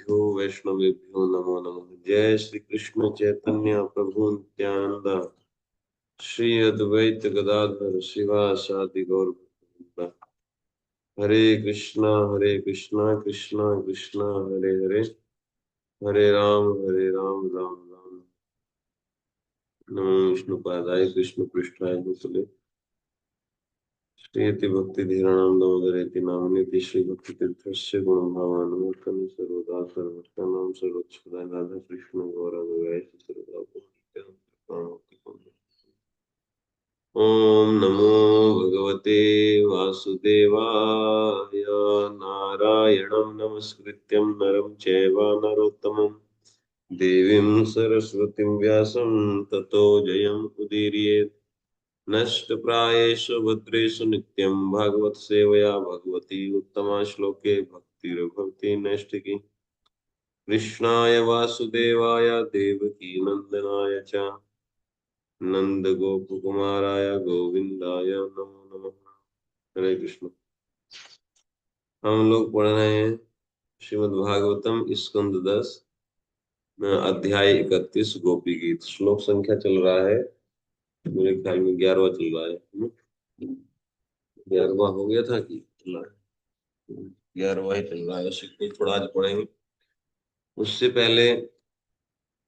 गुरुभ्यो वैष्णवेभ्यो नमो नमः। जय श्री कृष्ण चैतन्य प्रभु नित्यानंद श्री अद्वैत गदाधर शिवासादि गौर भक्तवृंद। हरे कृष्णा कृष्णा कृष्णा हरे हरे, हरे राम राम राम। नमो विष्णुपादाय कृष्ण पृष्ठाय भूतले श्रीयति भक्ति धीराणाम दामोदरेति नामनेति श्री भक्ति तीर्थस्य गुण भावानुमोदन सर्वदा सर्वभक्तानां सर्वोच्चदाय राधा कृष्ण गौरव सर्वदा। ओम नमो भगवते वासुदेवाय। नारायणं नमस्कृत्यं नरं चैव नरोत्तमं देवीं सरस्वतीं व्यासं ततो जयम् उदीरयेत्। नष्टप्रायेषु भद्रेषु नित्यं भागवत सेवया भगवती उत्तमा श्लोके भक्तिर्भवति नैष्ठिकी। कृष्णाय वासुदेवाय देवकी नंदनाय च नंद गोप कुमाराय गोविंदाय नमो नमः। हरे कृष्ण। हम लोग पढ़ रहे हैं श्रीमद् भागवतम स्कंद 10 अध्याय 31 गोपी गीत। श्लोक संख्या चल रहा है, मेरे ख्याल में 11वां चल रहा है। 11वां हो गया था कि चल रहा है? 11वां ही चल रहा है, उसी को थोड़ा आज पढ़ेंगे। उससे पहले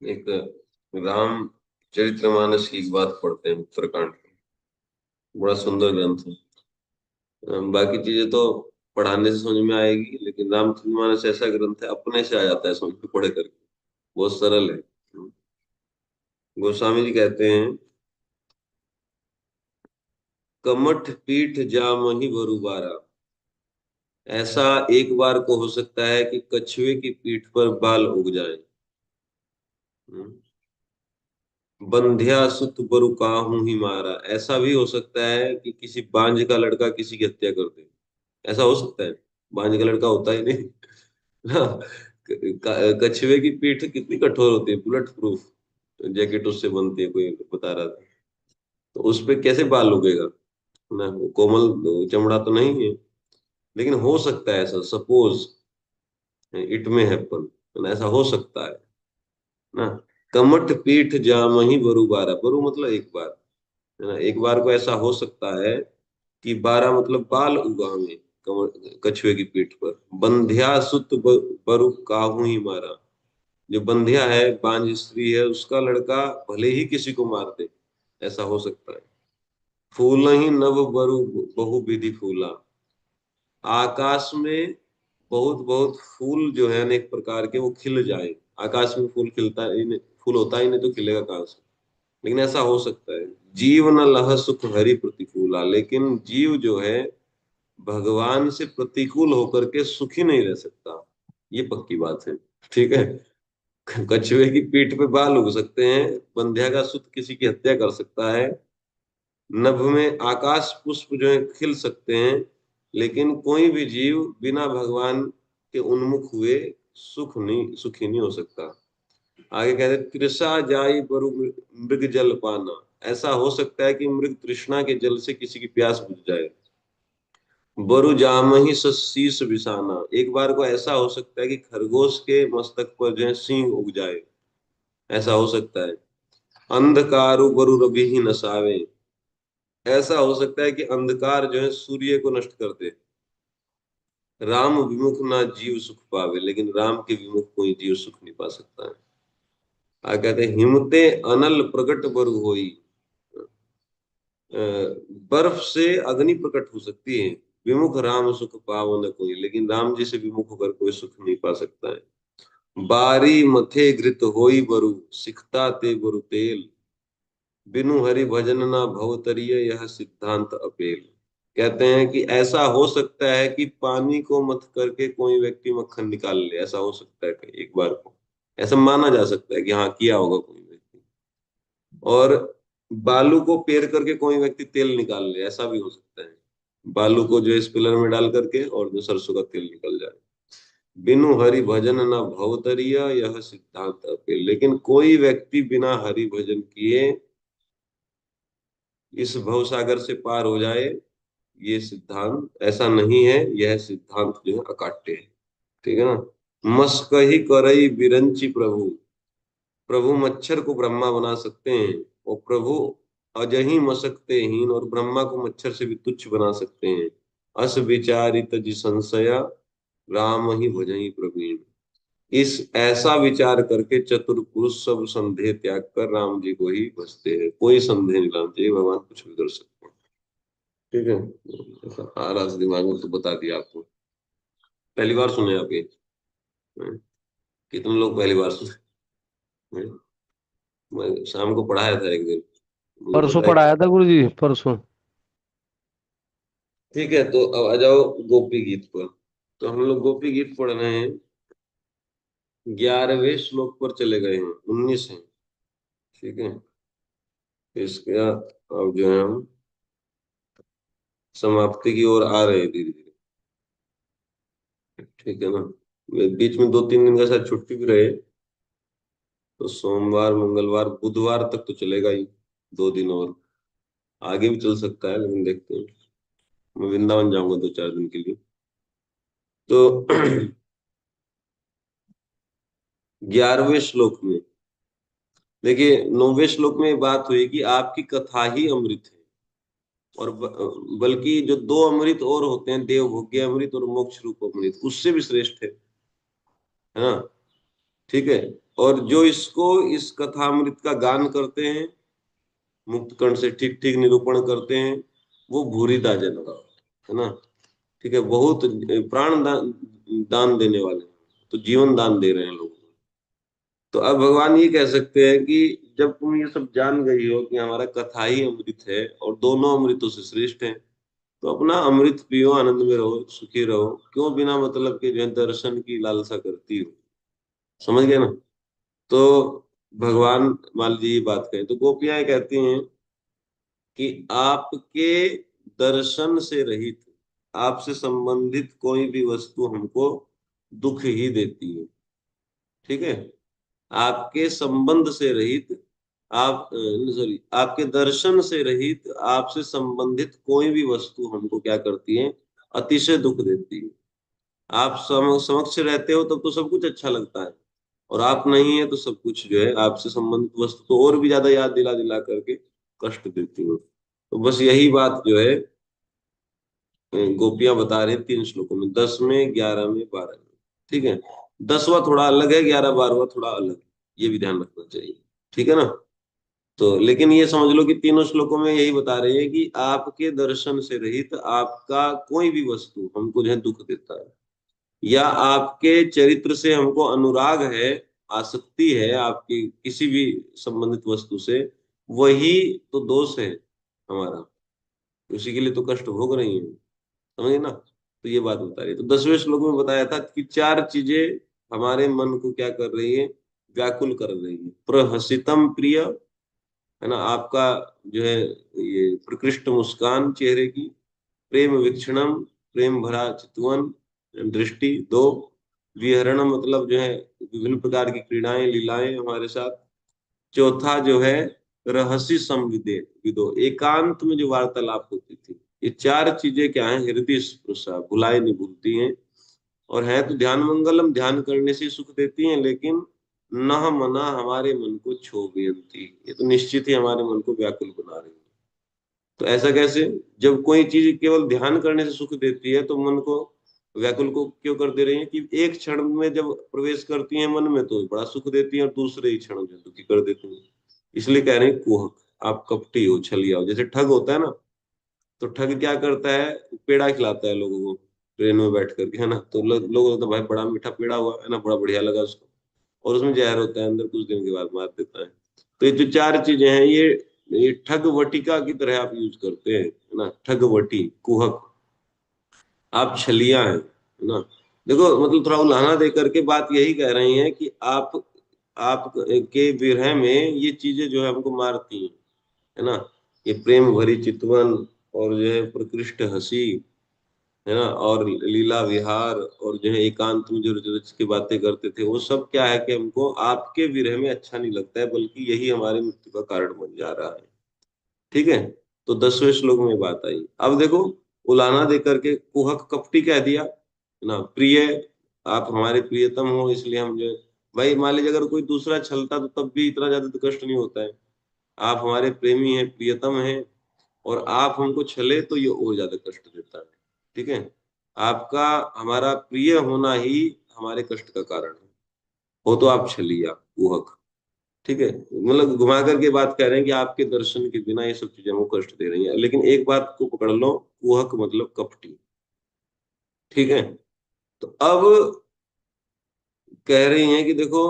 एक राम चरितमानस की एक बात पढ़ते हैं, उत्तरकांड। बड़ा सुंदर ग्रंथ है। बाकी चीजें तो पढ़ाने से समझ में आएगी, लेकिन रामचरितमानस ऐसा ग्रंथ है अपने से आ जाता है समझ में पढ़े करके। बहुत सरल है। गोस्वामी जी कहते हैं, कमठ पीठ जामहि बरुबारा। ऐसा एक बार को हो सकता है कि कछुए की पीठ पर बाल उग जाए। बंध्या सुत बरु काहू ही मारा। ऐसा भी हो सकता है कि किसी बांझ का लड़का किसी की हत्या कर दे। ऐसा हो सकता है। बांझ का लड़का होता ही नहीं। हाँ, कछुए की पीठ कितनी कठोर होती है, बुलेट प्रूफ जैकेट उससे बनती है, कोई बता रहा था। तो उस पे कैसे बाल उगेगा ना, वो कोमल चमड़ा तो नहीं है। लेकिन हो सकता है ऐसा, सपोज इट में हैपन, ऐसा हो सकता है ना। कमट पीठ जामहि बरु बारा। बरु मतलब एक बार, है ना। एक बार को ऐसा हो सकता है कि 12 मतलब बाल उगावे कमर कछुए की पीठ पर। बंध्या सुत बरु काहू ही मारा। जो बंध्या है, बांझ स्त्री है, उसका लड़का भले ही किसी को मार दे, ऐसा हो सकता है। फूल ही नव बरु बहु विधि फूला। आकाश में बहुत बहुत फूल जो है अनेक प्रकार के, वो खिल जाए। आकाश में फूल खिलता ही नहीं, फूल होता ही नहीं तो खिलेगा कहाँ से। लेकिन ऐसा हो सकता है। जीव न लह सुख हरि प्रतिकूला। लेकिन जीव जो है भगवान से प्रतिकूल होकर के सुखी नहीं रह सकता, ये पक्की बात है। ठीक है। कछुए की पीठ पे बाल उग सकते हैं, बंध्या का सुत किसी की हत्या कर सकता है, नभ में आकाश पुष्प जो है खिल सकते हैं, लेकिन कोई भी जीव बिना भगवान के उन्मुख हुए सुखी नहीं हो सकता। आगे कहते हैं, तृषा जाई बरु मृग जल पाना। ऐसा हो सकता है कि मृग तृष्णा के जल से किसी की प्यास बुझ जाए। बरु जाम ही शीस बिसाना। एक बार को ऐसा हो सकता है कि खरगोश के मस्तक पर जो है सींग उग जाए, ऐसा हो सकता है। अंधकारु बरु रवि ही नसावे। ऐसा हो सकता है कि अंधकार जो है सूर्य को नष्ट कर दे। राम विमुख ना जीव सुख पावे। लेकिन राम के विमुख कोई जीव सुख नहीं पा सकता है। आ कहते हैं, हिमते अनल प्रकट बरु होई। अ, बर्फ से अग्नि प्रकट हो सकती है, विमुख राम सुख पावो न कोई। लेकिन राम जी से विमुख होकर कोई सुख नहीं पा सकता है। बारी मथे घृत होई बरु सिखता ते बरु तेल। बिनु हरि भजन ना भवतरिय यह सिद्धांत अपेल। कहते हैं कि ऐसा हो सकता है कि पानी को मथ करके कोई व्यक्ति मक्खन निकाल ले। ऐसा हो सकता है कि एक बार को ऐसा माना जा सकता है कि हाँ किया होगा कोई व्यक्ति। और बालू को पेर करके कोई व्यक्ति तेल निकाल ले, ऐसा भी हो सकता है। बालू को जो इस पिलर में डाल करके और जो सरसों का तेल निकल जाए। बिनु हरि भजन न भवतरिय यह सिद्धांत अपेल। लेकिन कोई व्यक्ति बिना हरि भजन किए इस भवसागर से पार हो जाए, ये सिद्धांत ऐसा नहीं है। यह सिद्धांत जो है अकाट्य है। ठीक है ना। मस्कही करई बिरंची प्रभु। प्रभु मच्छर को ब्रह्मा बना सकते हैं, और प्रभु अजहि मसकते हीन, और ब्रह्मा को मच्छर से भी तुच्छ बना सकते हैं। अस विचारित जि संशया, राम ही भजहि प्रवीण। इस ऐसा विचार करके चतुर पुरुष सब संदेह त्याग कर राम जी को ही भजते हैं। कोई संदेह नहीं लाना चाहिए, भगवान कुछ भी कर सकते हैं। ठीक है, ऐसा आ रहा था दिमाग में तो बता दिया आपको। पहली बार सुने आप ये? हैं? कितने लोग पहली बार सुने? हैं? मैं शाम को पढ़ाया था एक दिन, मुझे परसों पता है। पढ़ाया था गुरु जी, परसों। ठीक है, तो अब आ जाओ गोपी गीत पर। तो हम लोग गोपी गीत पढ़ रहे हैं, 11वें श्लोक पर चले गए हैं, 19 है। ठीक है, इसके अब जो है हम समाप्ति की ओर आ रहे हैं धीरे धीरे। ठीक है ना? बीच में 2-3 दिन का शायद छुट्टी भी रहे, तो सोमवार मंगलवार बुधवार तक तो चलेगा ही, 2 दिन और। आगे भी चल सकता है, लेकिन देखते हैं। मैं वृंदावन जाऊंगा 2-4 दिन के लिए। तो 11वें श्लोक में देखिए, 9वें श्लोक में बात हुई कि आपकी कथा ही अमृत है, और बल्कि जो दो अमृत और होते हैं, देव भोग्य अमृत और मोक्ष रूप अमृत, उससे भी श्रेष्ठ है ना? ठीक है। और जो इसको, इस कथामृत का गान करते हैं, मुक्त कंठ से ठीक ठीक निरूपण करते हैं, वो भूरिदा जनता है ना? ठीक है, बहुत प्राण दान देने वाले हैं, तो जीवन दान दे रहे हैं लोग। तो अब भगवान ये कह सकते हैं कि जब तुम ये सब जान गई हो कि हमारा कथा ही अमृत है और दोनों अमृतों से श्रेष्ठ है, तो अपना अमृत पियो, आनंद में रहो, सुखी रहो। क्यों बिना मतलब के जो है दर्शन की लालसा करती हो? समझ गए ना? तो भगवान मान लीजिए ये बात कहे, तो गोपियां कहती हैं कि आपके दर्शन से रहित, आपसे संबंधित कोई भी वस्तु हमको दुख ही देती है। ठीक है, आपके संबंध से रहित, आप सॉरी, आपके दर्शन से रहित, आपसे संबंधित कोई भी वस्तु हमको क्या करती है? अतिशय दुख देती है। आप समक्ष रहते हो तब तो सब कुछ अच्छा लगता है, और आप नहीं है तो सब कुछ जो है आपसे संबंधित वस्तु तो और भी ज्यादा याद दिला दिला करके कष्ट देती है। तो बस यही बात जो है गोपियां बता रहे हैं 3 श्लोकों में, 10 में, 11 में, 12 में। ठीक है, 10वां थोड़ा अलग है, 11, 12वां थोड़ा अलग है, ये भी ध्यान रखना चाहिए। ठीक है ना? तो लेकिन ये समझ लो कि तीनों श्लोकों में यही बता रहे हैं कि आपके दर्शन से रहित आपका कोई भी वस्तु हमको जो है दुख देता है, या आपके चरित्र से हमको अनुराग है, आसक्ति है आपकी किसी भी संबंधित वस्तु से, वही तो दोष है हमारा, उसी के लिए तो कष्ट भोग रही है। समझे ना? तो ये बात बता रही है। तो 10वें श्लोक में बताया था कि 4 चीजें हमारे मन को क्या कर रही है? व्याकुल कर रही है। प्रहसितम प्रिय, है ना, आपका जो है ये प्रकृष्ट मुस्कान चेहरे की। प्रेम वीक्षणम, प्रेम भरा चितवन दृष्टि, 2। विहरणम मतलब जो है विभिन्न प्रकार की क्रीड़ाएं लीलाएं हमारे साथ। चौथा जो है रहस्य संविदे विदो, एकांत में जो वार्तालाप होती थी। ये 4 चीजें क्या है? हृदय स्पृशा, भुलाए नहीं भूलती हैं, और है तो ध्यान मंगलम, ध्यान करने से सुख देती हैं, लेकिन न मना, हमारे मन को क्षोभयंती, ये तो निश्चित ही हमारे मन को व्याकुल बना रही है। तो ऐसा कैसे? जब कोई चीज केवल ध्यान करने से सुख देती है, तो मन को व्याकुल को क्यों कर दे रही है? कि एक क्षण में जब प्रवेश करती है मन में तो बड़ा सुख देती है, और दूसरे ही क्षण में दुखी कर देती है। इसलिए कह रहे हैं कुहक, आप कपटी हो, छलिया हो। जैसे ठग होता है ना, तो ठग क्या करता है? पेड़ा खिलाता है लोगों को ट्रेन में बैठ करके, है ना, तो लोग तो भाई बड़ा मीठा पेड़ा हुआ है ना, बड़ा बढ़िया लगा उसको, और उसमें जहर होता है अंदर, कुछ दिन के बाद मार देता है। तो ये जो 4 चीजें हैं, ये ठग वटिका की तरह आप यूज करते हैं, है ना? ठग वटी, कुहक, आप छलिया हैं, है ना? देखो, मतलब थोड़ा उल्हाना दे करके बात यही कह रही है कि आप के विरह में ये चीजें जो है हमको मारती हैं, है ना? ये प्रेम भरी चितवन, और जो है प्रकृष्ट हंसी, है ना, और लीला विहार, और जो है एकांत में जो रच रच की बातें करते थे, वो सब क्या है कि हमको आपके विरह में अच्छा नहीं लगता है, बल्कि यही हमारी मृत्यु का कारण बन जा रहा है। ठीक है, तो 10वें श्लोक में बात आई। अब देखो, उलाना दे करके कुहक कपटी कह दिया, है ना, प्रिय आप हमारे प्रियतम हो, इसलिए हम जो है, भाई मान लीजिए अगर कोई दूसरा छलता तो तब भी इतना ज्यादा तो कष्ट नहीं होता है। आप हमारे प्रेमी हैं, प्रियतम हैं, और आप हमको छले तो ये और ज्यादा कष्ट देता है। ठीक है, आपका हमारा प्रिय होना ही हमारे कष्ट का कारण है। हो तो आप छलिया, कुहक। ठीक है, मतलब घुमा करके बात कह रहे हैं कि आपके दर्शन के बिना ये सब चीजें हमको कष्ट दे रही हैं, लेकिन एक बात को पकड़ लो, कुहक मतलब कपटी। ठीक है, तो अब कह रही हैं कि देखो,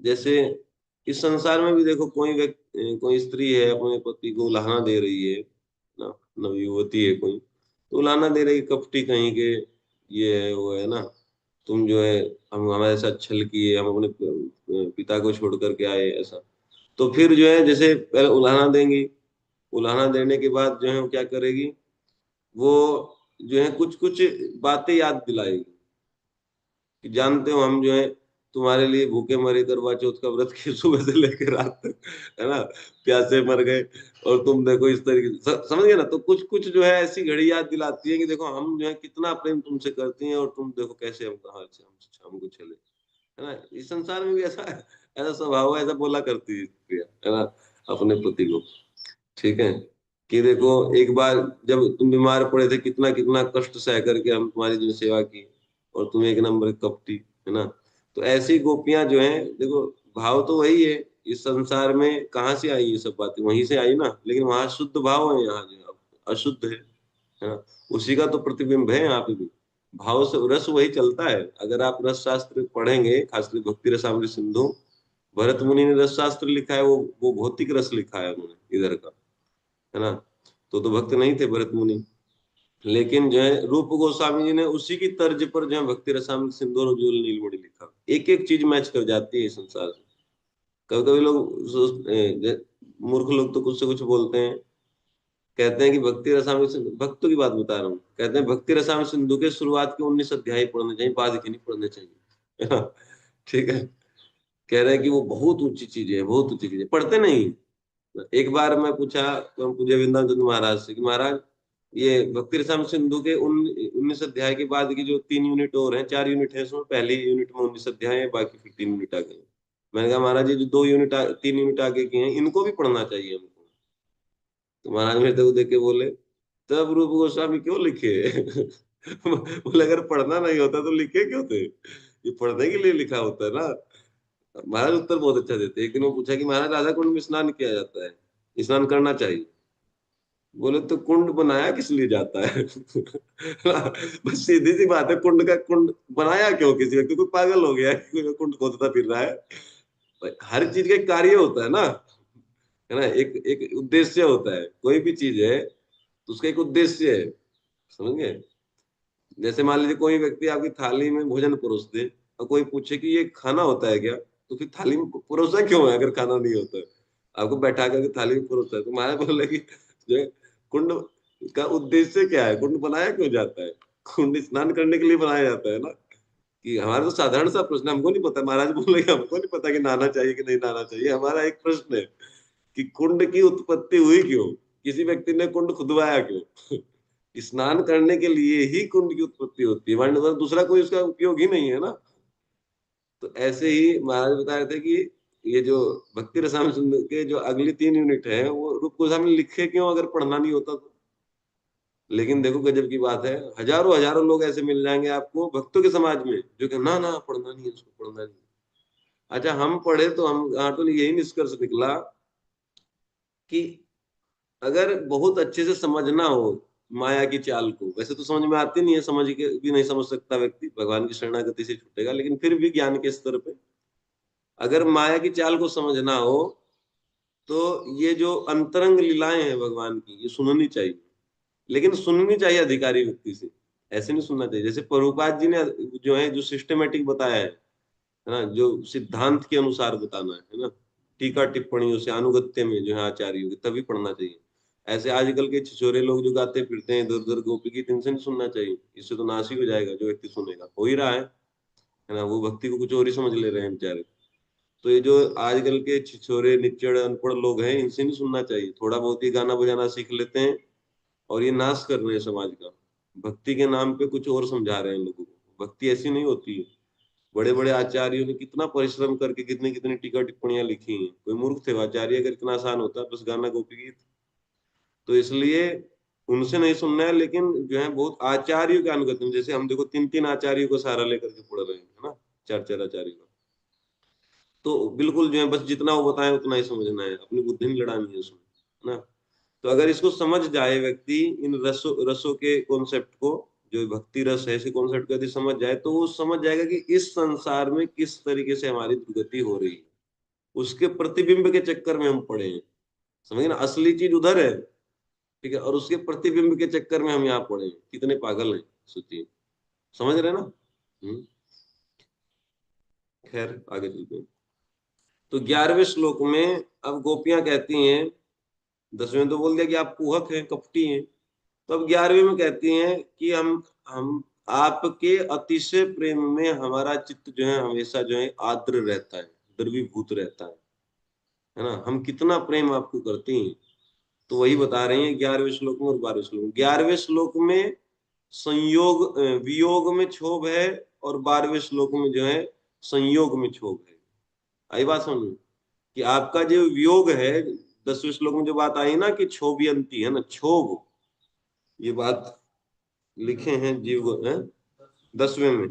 जैसे इस संसार में भी देखो, कोई व्यक्ति, कोई स्त्री है अपने पति को उलाहना दे रही है ना, नवयुवती है कोई, तो उलाहना दे रही है, कपटी कहीं के, ये है वो है ना, तुम जो है, हम हमारे साथ छल किए, हम अपने पिता को छोड़ करके आए, ऐसा। तो फिर जो है, जैसे पहले उलाहना देंगी, उलाहना देने के बाद जो है वो क्या करेगी, वो जो है कुछ कुछ बातें याद दिलाएगी, कि जानते हो हम जो है तुम्हारे लिए भूखे मरे, करवा चौथ का व्रत किए सुबह से लेकर रात तक, है ना, प्यासे मर गए, और तुम देखो इस तरीके से, समझ गए ना। तो कुछ कुछ जो है ऐसी घड़ी याद दिलाती है कि देखो हम जो है कितना प्रेम तुमसे करती हैं, और तुम देखो कैसे हम कहा से हमको चले, है ना। इस संसार में भी ऐसा ऐसा स्वभाव है, ऐसा बोला करती है प्रिया, है ना, अपने पति को। ठीक है, कि देखो एक बार जब तुम बीमार पड़े थे, कितना कितना कष्ट सह करके हम तुम्हारी जो सेवा की, और तुम एक नंबर की कपटी, है ना। तो ऐसी गोपियां जो हैं, देखो, भाव तो वही है। इस संसार में कहाँ से आई ये सब बातें, वहीं से आई ना, लेकिन वहां शुद्ध भाव है, यहाँ जो है अशुद्ध है ना। उसी का तो प्रतिबिंब है यहाँ पे भी। भाव से रस वही चलता है। अगर आप रस शास्त्र पढ़ेंगे, खासकर भक्ति रसामृत सिंधु, भरत मुनि ने रस शास्त्र लिखा है, वो भौतिक रस लिखा है उन्होंने इधर का, है ना। तो भक्त नहीं थे भरत मुनि, लेकिन जो है रूप गोस्वामी जी ने उसी की तर्ज पर जो है भक्ति रसामृत सिंधु और उज्ज्वल नीलमणि लिखा। एक एक चीज मैच कर जाती है इस संसार से। कभी कभी लोग मूर्ख लोग तो कुछ से कुछ बोलते हैं, कहते हैं कि भक्ति रसामृत सिंधु, भक्तों की बात बता रहा हूँ, कहते हैं भक्ति रसामृत सिंधु के शुरुआत के 19 अध्याय पढ़ने चाहिए, बाद के नहीं पढ़ने चाहिए, है ना? ठीक है, कह रहे हैं कि वो बहुत ऊंची चीज है, बहुत ऊंची चीज है, पढ़ते नहीं। एक बार मैं पूछा पूज्य वृंदावन चंद्र महाराज से कि महाराज, ये भक्ति रसामृत सिंधु के 19 अध्याय के बाद की जो 3 यूनिट और हैं, 4 यूनिट है, उसमें पहली यूनिट में 19 अध्याय है, बाकी फिर 3 यूनिट आ गए। मैंने कहा महाराज, ये जो 2 यूनिट 3 यूनिट आगे की हैं, इनको भी पढ़ना चाहिए हमको। तो महाराज मेरे को देख के बोले, तब रूप गोस्वामी क्यों लिखे? बोले अगर पढ़ना नहीं होता तो लिखे क्यों थे? ये पढ़ने के लिए लिखा होता है ना। महाराज उत्तर बहुत अच्छा देते। एक दिन वो पूछा कि महाराज, राधा कुंड में स्नान किया जाता है, स्नान करना चाहिए। बोले तो कुंड बनाया किस लिए जाता है? बस सीधी सी बात है, कुंड का कुंड बनाया क्यों किसी व्यक्ति को? पागल हो गया है कि कोई कुंड खोदता फिर रहा है? भाई, हर चीज का एक कार्य होता है ना, है ना, एक एक उद्देश्य होता है। कोई भी चीज है तो उसका एक उद्देश्य है, समझ गए। जैसे मान लीजिए कोई व्यक्ति आपकी थाली में भोजन परोस दे, और कोई पूछे कि ये खाना होता है क्या, तो फिर थाली में परोसा क्यों है अगर खाना नहीं होता है? आपको बैठा करके थाली में परोसा है, तो माया बोले कि जो है, कुंड का उद्देश्य क्या है, कुंड बनाया क्यों जाता है? कुंड स्नान करने के लिए बनाया जाता है ना। कि हमारा तो साधारण सा प्रश्न है, हमको नहीं पता। महाराज बोले कि हमको नहीं पता कि नहाना चाहिए कि नहीं नहाना चाहिए। हमारा एक प्रश्न है कि कुंड की उत्पत्ति हुई क्यों, किसी व्यक्ति ने कुंड खुदवाया क्यों? स्नान करने के लिए ही कुंड की उत्पत्ति होती है, वरना दूसरा कोई उसका उपयोग ही नहीं है ना। तो ऐसे ही महाराज बता रहे थे कि ये जो भक्ति रसायन सिंधु के जो अगली 3 यूनिट है, वो रूप गोस्वामी लिखे क्यों अगर पढ़ना नहीं होता तो? लेकिन देखो गजब की बात है, हजारों हजारों लोग ऐसे मिल जाएंगे आपको भक्तों के समाज में, जो कि ना ना पढ़ना नहीं है, उसको पढ़ना नहीं है। अच्छा, हम पढ़े तो हम हाँ, तो यही निष्कर्ष निकला कि अगर बहुत अच्छे से समझना हो माया की चाल को, वैसे तो समझ में आती नहीं है, समझ के भी नहीं समझ सकता व्यक्ति, भगवान की शरणागति से छूटेगा, लेकिन फिर भी ज्ञान के स्तर पे अगर माया की चाल को समझना हो, तो ये जो अंतरंग लीलाएं हैं भगवान की, ये सुननी चाहिए। लेकिन सुननी चाहिए अधिकारी व्यक्ति से, ऐसे नहीं सुनना चाहिए। जैसे प्रभुपाद जी ने जो है, जो सिस्टमेटिक बताया है ना, जो सिद्धांत के अनुसार बताना है ना, टीका टिप्पणियों से अनुगत्य में जो है आचार्यों के, तभी पढ़ना चाहिए। ऐसे आजकल के छिछोरे लोग जो गाते फिरते हैं इधर उधर गोपी गीत, इनसे नहीं सुनना चाहिए। इससे तो नाश ही हो जाएगा जो व्यक्ति सुनेगा, हो ही रहा है ना। वो भक्ति को कुछ और ही समझ ले रहे हैं बेचारे। तो ये जो आजकल के छिछोरे निच्चड़ अनपढ़ लोग हैं, इनसे नहीं सुनना चाहिए। थोड़ा बहुत ही गाना बजाना सीख लेते हैं, और ये नाश कर रहे हैं समाज का। भक्ति के नाम पे कुछ और समझा रहे हैं लोगों को। भक्ति ऐसी नहीं होती है। बड़े बड़े आचार्यों ने कितना परिश्रम करके कितनी कितनी टीका टिप्पणियां लिखी हैं। कोई मूर्ख थे वो आचार्य, अगर इतना आसान होता बस गाना गोपी गीत। तो इसलिए उनसे नहीं सुनना है, लेकिन जो है बहुत आचार्यों के अनुगत्य में, जैसे हम देखो तीन तीन आचार्यों को सहारा लेकर के पढ़ रहे हैं, है ना, चार चार आचार्यों का। तो बिल्कुल जो है बस जितना वो बताएं उतना ही समझना है, अपनी बुद्धि नहीं लड़ानी है उसमें, है ना। तो अगर इसको समझ जाए व्यक्ति, इन रसों रसों के कॉन्सेप्ट को, जो भक्ति रस है इसी कॉन्सेप्ट को यदि समझ जाए, तो वो समझ जाएगा कि इस संसार में किस तरीके से हमारी दुर्गति हो रही है। उसके प्रतिबिंब के चक्कर में हम पड़े हैं, समझे ना, असली चीज उधर है, ठीक है, और उसके प्रतिबिंब के चक्कर में हम यहाँ पड़े हैं। कितने पागल हैं, सोचिए, समझ रहे हैं ना। खैर आगे चलते हैं। तो 11वें श्लोक में अब गोपियां कहती हैं, 10वें में तो बोल दिया कि आप कुहक हैं, कपटी हैं। तो अब 11वें में कहती हैं कि हम आपके अतिशय प्रेम में हमारा चित्त जो है हमेशा जो है आर्द्र रहता है, द्रवीभूत रहता है ना। हम कितना प्रेम आपको करती हैं। तो वही बता रही हैं 11वें श्लोक में और 12वें श्लोक में। 11वें श्लोक में संयोग वियोग में क्षोभ है, और 12वें श्लोक में जो है संयोग में क्षोभ है। आई बात समझ में? कि आपका जो वियोग है, 10वें श्लोक में जो बात आई ना कि क्षोभयंती, है ना, क्षोभ, ये बात लिखे हैं जीव है 10वें में।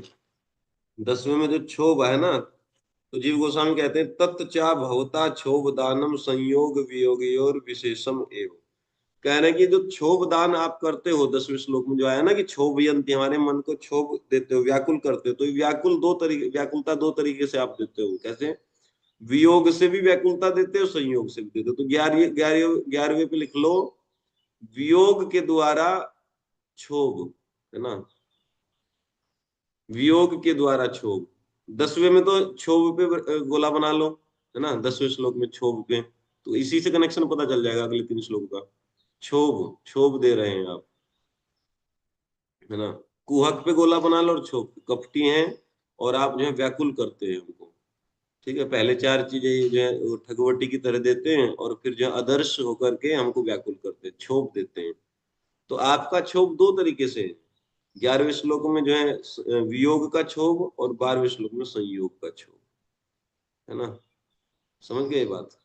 10वें में जो क्षोभ है ना, तो जीव गोस्वामी कहते हैं तत्चा भवता क्षोभ दानम संयोग वियोगयोर विशेषम एव। कह रहे हैं कि जो क्षोभ दान आप करते हो, 10वें श्लोक में जो आया ना कि क्षोभयंती, हमारे मन को क्षोभ देते हो, व्याकुल करते हो। तो व्याकुल दो तरीके, व्याकुलता दो तरीके से आप देते हो। कैसे? वियोग से भी व्याकुलता देते हो, संयोग से भी देते हो। तो 11वें पे लिख लो, वियोग के द्वारा क्षोभ, है ना, वियोग के द्वारा क्षोभ। 10वें में तो क्षोभ पे गोला बना लो, है ना, 10वें श्लोक में क्षोभ पे। तो इसी से कनेक्शन पता चल जाएगा अगले 3 श्लोक का। क्षोभ, क्षोभ दे रहे हैं आप, है ना। कुहक पे गोला बना लो और क्षोभ, कपटी हैं और आप जो है व्याकुल करते हैं हमको। ठीक है, पहले 4 चीजें जो है वो ठगवटी की तरह देते हैं, और फिर जो है आदर्श होकर के हमको व्याकुल करते हैं, क्षोभ देते हैं। तो आपका क्षोभ दो तरीके से है। 11वें श्लोक में जो है वियोग का क्षोभ, और 12वें श्लोक में संयोग का क्षोभ, है ना। समझ गए ये बात?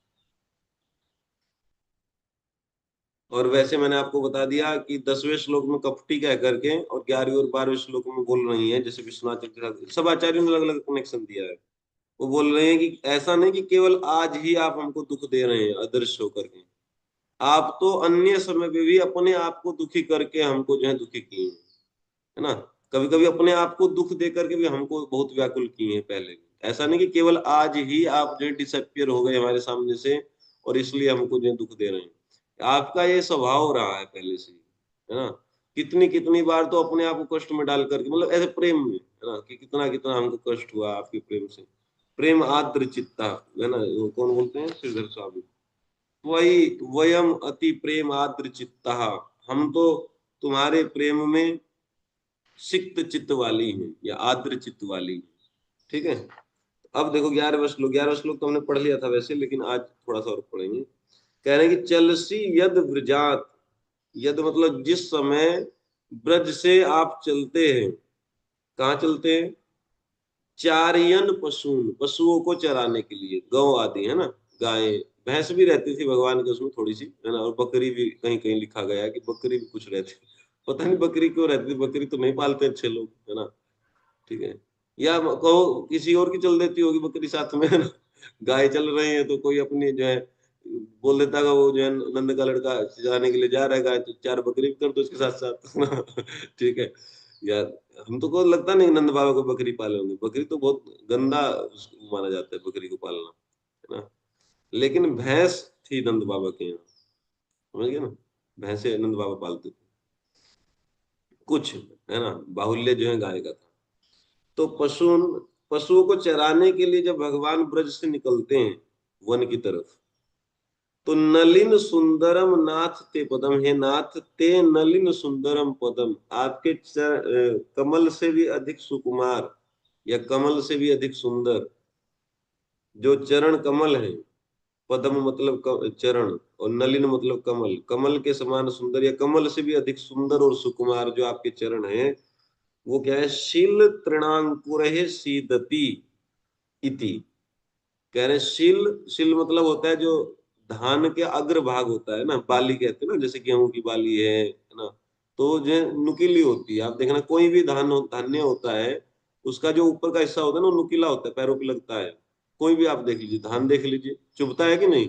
और वैसे मैंने आपको बता दिया कि 10वें श्लोक में कपटी कह करके, और 11वें और 12वें श्लोक में बोल रही है, जैसे विश्वनाथ चक्रवर्ती, सब आचार्यों ने अलग अलग कनेक्शन दिया है। वो बोल रहे हैं कि ऐसा नहीं कि केवल आज ही आप हमको दुख दे रहे हैं अदृश्य होकर के, आप तो अन्य समय पे भी अपने आप को दुखी करके हमको जो है दुखी किए हैं, है ना। कभी कभी अपने आप को दुख दे करके भी हमको बहुत व्याकुल किए हैं पहले भी। ऐसा नहीं कि केवल आज ही आप जो है डिसअपियर हो गए हमारे सामने से, और इसलिए हमको जो है दुख दे रहे हैं। आपका ये स्वभाव रहा है पहले से ही, है ना। कितनी कितनी बार तो अपने आप को कष्ट में डाल करके, मतलब ऐसे प्रेम में, है ना, कि कितना कितना हमको कष्ट हुआ आपके प्रेम से। प्रेम आद्र चित्ता, है ना, वो कौन बोलते हैं, श्रीधर स्वामी। वही वयम अति प्रेम आद्र चित्ता, हम तो तुम्हारे प्रेम में सिक्त चित्त वाली है, या आद्र चित्त वाली है। ठीक है। अब देखो 11वां श्लोक, 11वां श्लोक तो हमने पढ़ लिया था वैसे, लेकिन आज थोड़ा सा और पढ़ेंगे। कह रहे हैं कि चलसी यद व्रजात, यद मतलब जिस समय, ब्रज से आप चलते हैं। कहाँ चलते हैं? चारियन पशुन, पशुओं को चराने के लिए, गौ आदि, है ना, गाय, भैंस भी रहती थी भगवान के उसमें थोड़ी सी, है ना, और बकरी भी कहीं कहीं लिखा गया है कि बकरी भी कुछ रहती। पता नहीं बकरी क्यों रहती थी, बकरी तो नहीं पालते अच्छे लोग, है ना। ठीक है। या कहो किसी और की चल देती होगी बकरी साथ में, है ना। गाय चल रही है तो कोई अपनी जो है बोल देता है, वो जो है नंद का लड़का जाने के लिए जा रहा है गाय, तो 4 बकरी भी कर दो उसके साथ साथ। ठीक है। यार, हम तो को लगता नहीं नंद बाबा को बकरी पाले होंगे, बकरी तो बहुत गंदा माना जाता है बकरी को पालना, है ना। लेकिन भैंस थी नंद बाबा के यहाँ, समझ गए ना। भैंसे नंद बाबा पालते थे कुछ, है ना, बाहुल्य जो है गाय का था। तो पशुओं को चराने के लिए जब भगवान ब्रज से निकलते हैं वन की तरफ, तो नलिन सुंदरम नाथ ते पदम, हे नाथ ते नलिन सुंदरम पदम, आपके कमल से भी अधिक सुकुमार, या कमल से भी अधिक सुंदर जो चरण कमल है। पद्म मतलब चरण, और नलिन मतलब कमल, कमल के समान सुंदर या कमल से भी अधिक सुंदर और सुकुमार जो आपके चरण हैं, वो क्या है, शिल तृणांकुर सीदति इति। कह रहे हैं शिल, शिल मतलब होता है जो धान के अग्र भाग होता है ना, बाली कहते हैं ना, जैसे गेहूं की बाली है ना, तो जो नुकीली होती है, आप देखना कोई भी धान्य होता है, उसका जो ऊपर का हिस्सा होता है ना वो नुकीला होता है, पैरों पे लगता है। कोई भी आप देख लीजिए, धान देख लीजिए, चुभता है कि नहीं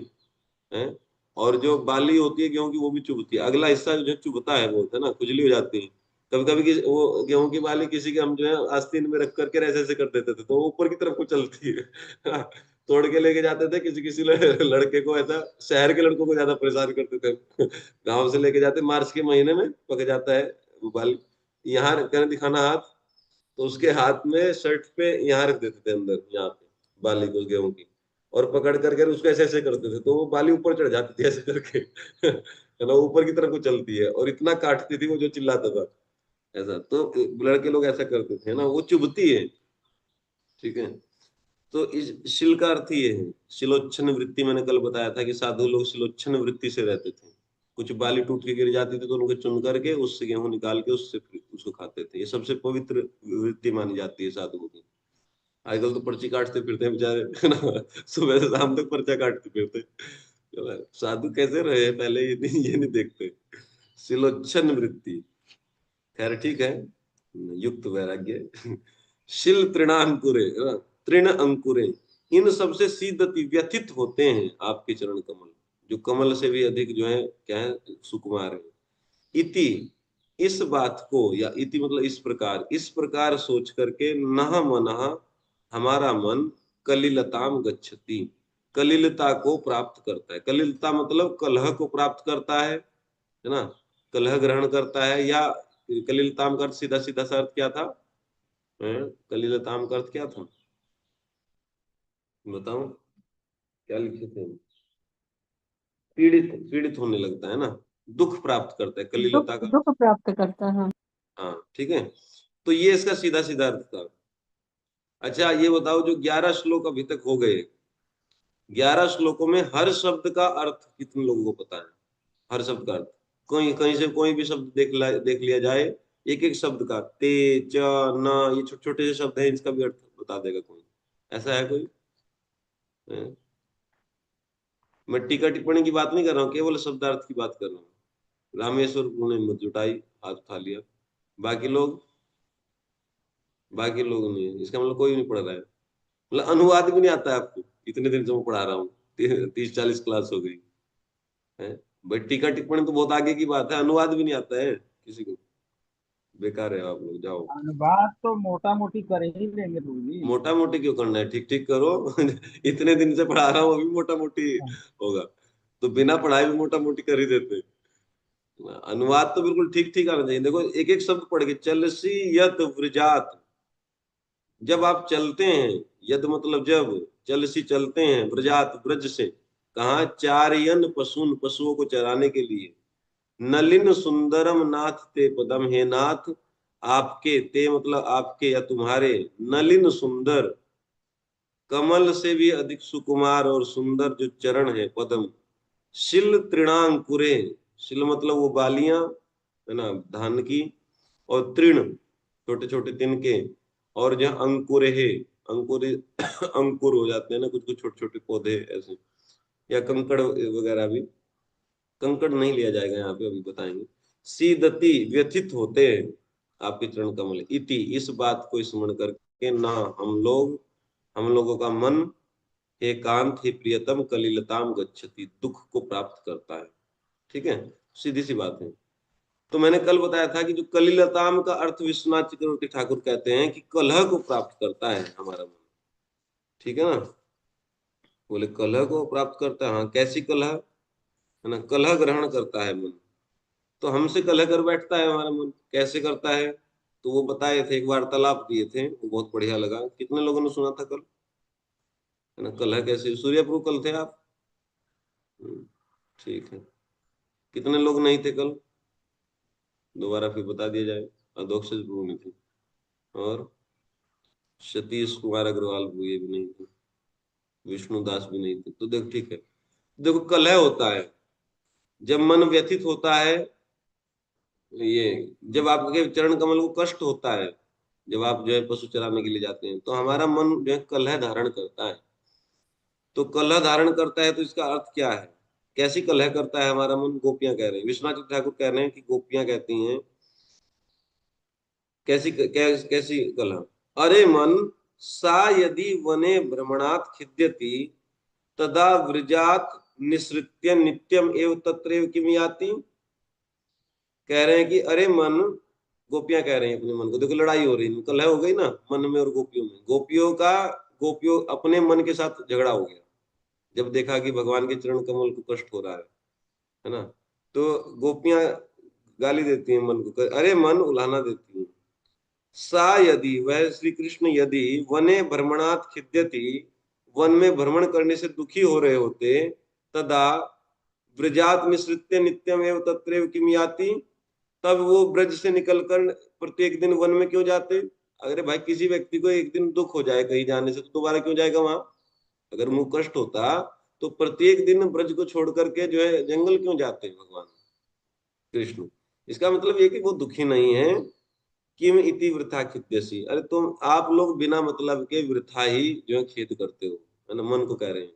है। और जो बाली होती है गेहूं की वो भी चुभती है, अगला हिस्सा जो चुभता है वो होता है ना, खुजली हो जाती है। कभी कभी वो गेहूं की बाली किसी के हम जो है आस्तीन में रख करके ऐसे ऐसे कर देते थे, तो वो ऊपर की तरफ को चलती है। तोड़ के लेके जाते थे, किसी किसी लड़के को ऐसा, शहर के लड़कों को ज्यादा परेशान करते थे। गांव से लेके जाते, मार्च के महीने में पक जाता है वो बाली, यहाँ कहना दिखाना हाथ, तो उसके हाथ में शर्ट पे यहाँ रख देते थे अंदर, यहाँ पे बाली को गेहूं की, और पकड़ करके उसको ऐसे ऐसे करते थे, तो वो बाली ऊपर चढ़ जाती थी ऐसे करके। है ना, ऊपर की तरफ को चलती है और इतना काटती थी वो, जो चिल्लाता था ऐसा। तो लड़के लोग ऐसा करते थे ना, वो चुभती है। ठीक है, तो इस शिल का अर्थ ये है, शिलोच्छन वृत्ति। मैंने कल बताया था कि साधु लोग शिलोच्छन वृत्ति से रहते थे। कुछ बाली टूट के गिर जाती थी तो उनको चुन करके उससे गेहूं निकाल के उससे फिर उसको खाते थे। ये सबसे पवित्र वृत्ति मानी जाती है साधुओं की। आजकल तो पर्ची काटते फिरते हैं बेचारे, है ना, सुबह से शाम तक पर्चा काटते फिरते। साधु कैसे रहे पहले, ये नहीं देखते। शिलोच्छन वृत्ति, खैर ठीक है, युक्त वैराग्य। शिल तृणांकुरे, तृण अंकुरे, इन सबसे सीदति व्यथित होते हैं आपके चरण कमल, जो कमल से भी अधिक जो है क्या है, सुकुमार है। इति, इस बात को, या इति मतलब इस प्रकार सोच करके, नह मनः, हमारा मन, कलिलताम गच्छति, कलिलता को प्राप्त करता है। कलिलता मतलब कलह को प्राप्त करता है ना, कलह ग्रहण करता है। या कलिलताम का अर्थ सीधा सीधा सा अर्थ क्या था, कलिलताम का अर्थ क्या था, बताओ, क्या लिखे थे। पीड़ित, पीड़ित होने लगता है ना, दुख प्राप्त करता है दुख कलिलता का। दुख प्राप्त करता है। हाँ ठीक है, तो ये इसका सीधा सीधा अर्थ था। अच्छा ये बताओ, जो 11 श्लोक अभी तक हो गए, 11 श्लोकों में हर शब्द का अर्थ कितने लोगों को पता है? हर शब्द का अर्थ, कोई कहीं से कोई भी शब्द देख लिया जाए, एक एक शब्द का, ते, च, न, ये छोटे छोटे से शब्द हैं, इसका भी अर्थ बता देगा कोई? ऐसा है कोई? हैं? मैं टीका टिप्पणी की बात नहीं कर रहा हूँ, केवल शब्दार्थ की बात कर रहा हूँ। रामेश्वर ने मत जुटाई, हाथ उठा लिया। बाकी लोग, बाकी लोग नहीं है, इसका मतलब कोई नहीं पढ़ रहा है, मतलब अनुवाद भी नहीं आता है आपको? इतने दिन से मैं पढ़ा रहा हूँ, 30-40 क्लास हो गई है। भाई टीका टिप्पणी तो बहुत आगे की बात है, अनुवाद भी नहीं आता है किसी को। बेकार है, आप लोग जाओ। अनुवाद तो मोटा मोटी कर ही लेंगे गुरु जी। मोटा मोटी क्यों करना है, ठीक ठीक करो। इतने दिन से पढ़ा रहा हूँ, अभी मोटा मोटी होगा? तो बिना पढ़ाई भी मोटा मोटी कर ही देते। अनुवाद तो बिल्कुल ठीक ठीक आना चाहिए। देखो एक एक शब्द पढ़ के, चलसी यत व्रजात, जब आप चलते हैं, यद मतलब जब, चलसी चलते हैं, व्रजात व्रज से, कहा, चारयन पशुन, पशुओं को चराने के लिए, नलिन सुंदरम नाथ ते पदम, हे नाथ, आपके, ते मतलब आपके या तुम्हारे, नलिन सुंदर, कमल से भी अधिक सुकुमार और सुंदर जो चरण है, पदम, शिल तृणांकुरे, शिल मतलब वो बालियां, है ना, धान की, और तृण छोटे छोटे तिनके, और जहाँ अंकुर है, अंकुर, अंकुर हो जाते हैं ना कुछ कुछ छोटे छोटे पौधे ऐसे, या कंकड़ वगैरह भी, कंकड़ नहीं लिया जाएगा यहाँ पे, अभी बताएंगे। सीदति व्यथित होते हैं आपके चरण कमल, इति इस बात को स्मरण करके, ना हम लोगों का मन, हे कांत, हे प्रियतम, कलिलताम गच्छति, दुख को प्राप्त करता है। ठीक है, सीधी सी बात है। तो मैंने कल बताया था कि जो कलिलताम का अर्थ विश्वनाथ चक्रवर्ती ठाकुर कहते हैं कि कलह को प्राप्त करता है हमारा मन। ठीक है ना, बोले कलह को प्राप्त करता है, हाँ कैसी कलह, है ना, कलह ग्रहण करता है मन। तो हमसे कलह कर बैठता है हमारा मन, कैसे करता है? तो वो बताए थे, एक वार्तालाप दिए थे, वो बहुत बढ़िया लगा। कितने लोगों ने सुना था कल, है ना, कलह कैसे? सूर्यप्रभु कल थे आप? हम्म, ठीक है। कितने लोग नहीं थे कल? दोबारा फिर बता दिया जाए। अधोक्षज प्रभु नहीं थे, और सतीश कुमार अग्रवाल प्रभु ये भी नहीं थे, विष्णु दास भी नहीं थे। तो देखो ठीक है, देखो कलह होता है जब मन व्यथित होता है, ये जब आपके चरण कमल को कष्ट होता है, जब आप जो है पशु चराने के लिए जाते हैं, तो हमारा मन जो है कलह धारण करता है। तो कलह धारण करता है तो इसका अर्थ क्या है? कैसी कलह करता है हमारा मन? गोपियां कह रहे हैं, विश्वनाथ ठाकुर कह रहे हैं कि गोपियां कहती हैं, कैसी कलह? अरे मन, सा यदि वने भ्रमणात् खिद्यति, तदा व्रजात निसृत्य नित्यम एव तत्रैव किम याति। कह रहे हैं कि अरे मन, गोपियां कह रही हैं अपने मन को, देखो लड़ाई हो रही है, कलह हो गई ना मन में और गोपियों में। गोपियों अपने मन के साथ झगड़ा हो गया जब देखा कि भगवान के चरण कमल को कष्ट हो रहा है ना। तो गोपियां गाली देती हैं मन को, अरे मन, उलाहना देती हैं। सा यदि, वह श्री कृष्ण यदि वने भ्रमणात् खिद्यति, वन में भ्रमण करने से दुखी हो रहे होते, तदा व्रजात निसृत्य नित्यम एव तत्रैव किम याति, तब वो ब्रज से निकलकर प्रत्येक दिन वन में क्यों जाते? अगर भाई किसी व्यक्ति को एक दिन दुख हो जाए कहीं जाने से, तो दोबारा क्यों जाएगा वहां? अगर मुंह कष्ट होता तो प्रत्येक दिन ब्रज को छोड़ करके जो है जंगल क्यों जाते हैं भगवान कृष्ण? इसका मतलब ये कि वो दुखी नहीं है। किम इति वृथा खिद्यसी, अरे तुम आप लोग बिना मतलब के वृथा ही जो है खेद करते हो, है ना, मन को कह रहे हैं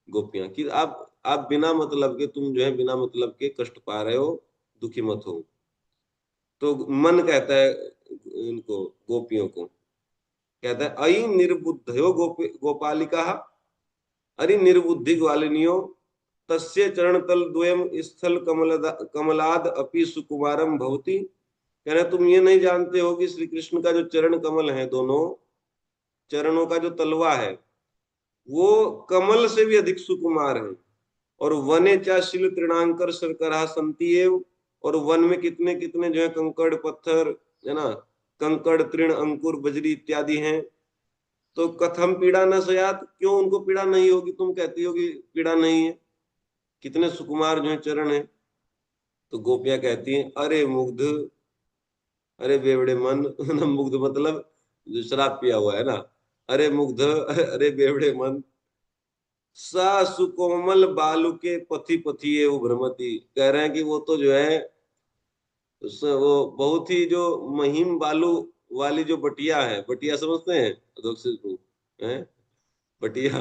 गोपियां कि आप बिना मतलब के, तुम जो है बिना मतलब के कष्ट पा रहे हो, दुखी मत हो। तो मन कहता है इनको, गोपियों को कहता है, अई निर्बुद्धयो गोपालिका, अरे निर्बुद्धि ग्वालिनियो, तस्य चरणतल द्वयम स्थल कमलाद अपि सुकुमारम भवति। कह रहे तुम ये नहीं जानते हो कि श्री कृष्ण का जो चरण कमल है, दोनों चरणों का जो तलवा है, वो कमल से भी अधिक सुकुमार है। और वने चा शिल तृणांकर शर्करा संति एव, और वन में कितने कितने जो है कंकड़ पत्थर, है ना, कंकड़ तृण अंकुर बजरी इत्यादि हैं। तो कथम पीड़ा न सयात, क्यों उनको पीड़ा नहीं होगी? तुम कहती हो कि पीड़ा नहीं है, कितने सुकुमार जो है चरण है। तो गोपियां कहती हैं, अरे मुग्ध, अरे बेवड़े मन मुग्ध मतलब जो शराब पिया हुआ है ना। अरे मुग्ध, अरे बेवड़े मन, सा सुकोमल बालू के पथी पथी है वो भ्रमती। कह रहे हैं कि वो तो जो है वो बहुत ही जो महीन बालू वाली जो बटिया है, बटिया समझते हैं अधोक्षज को, है बटिया,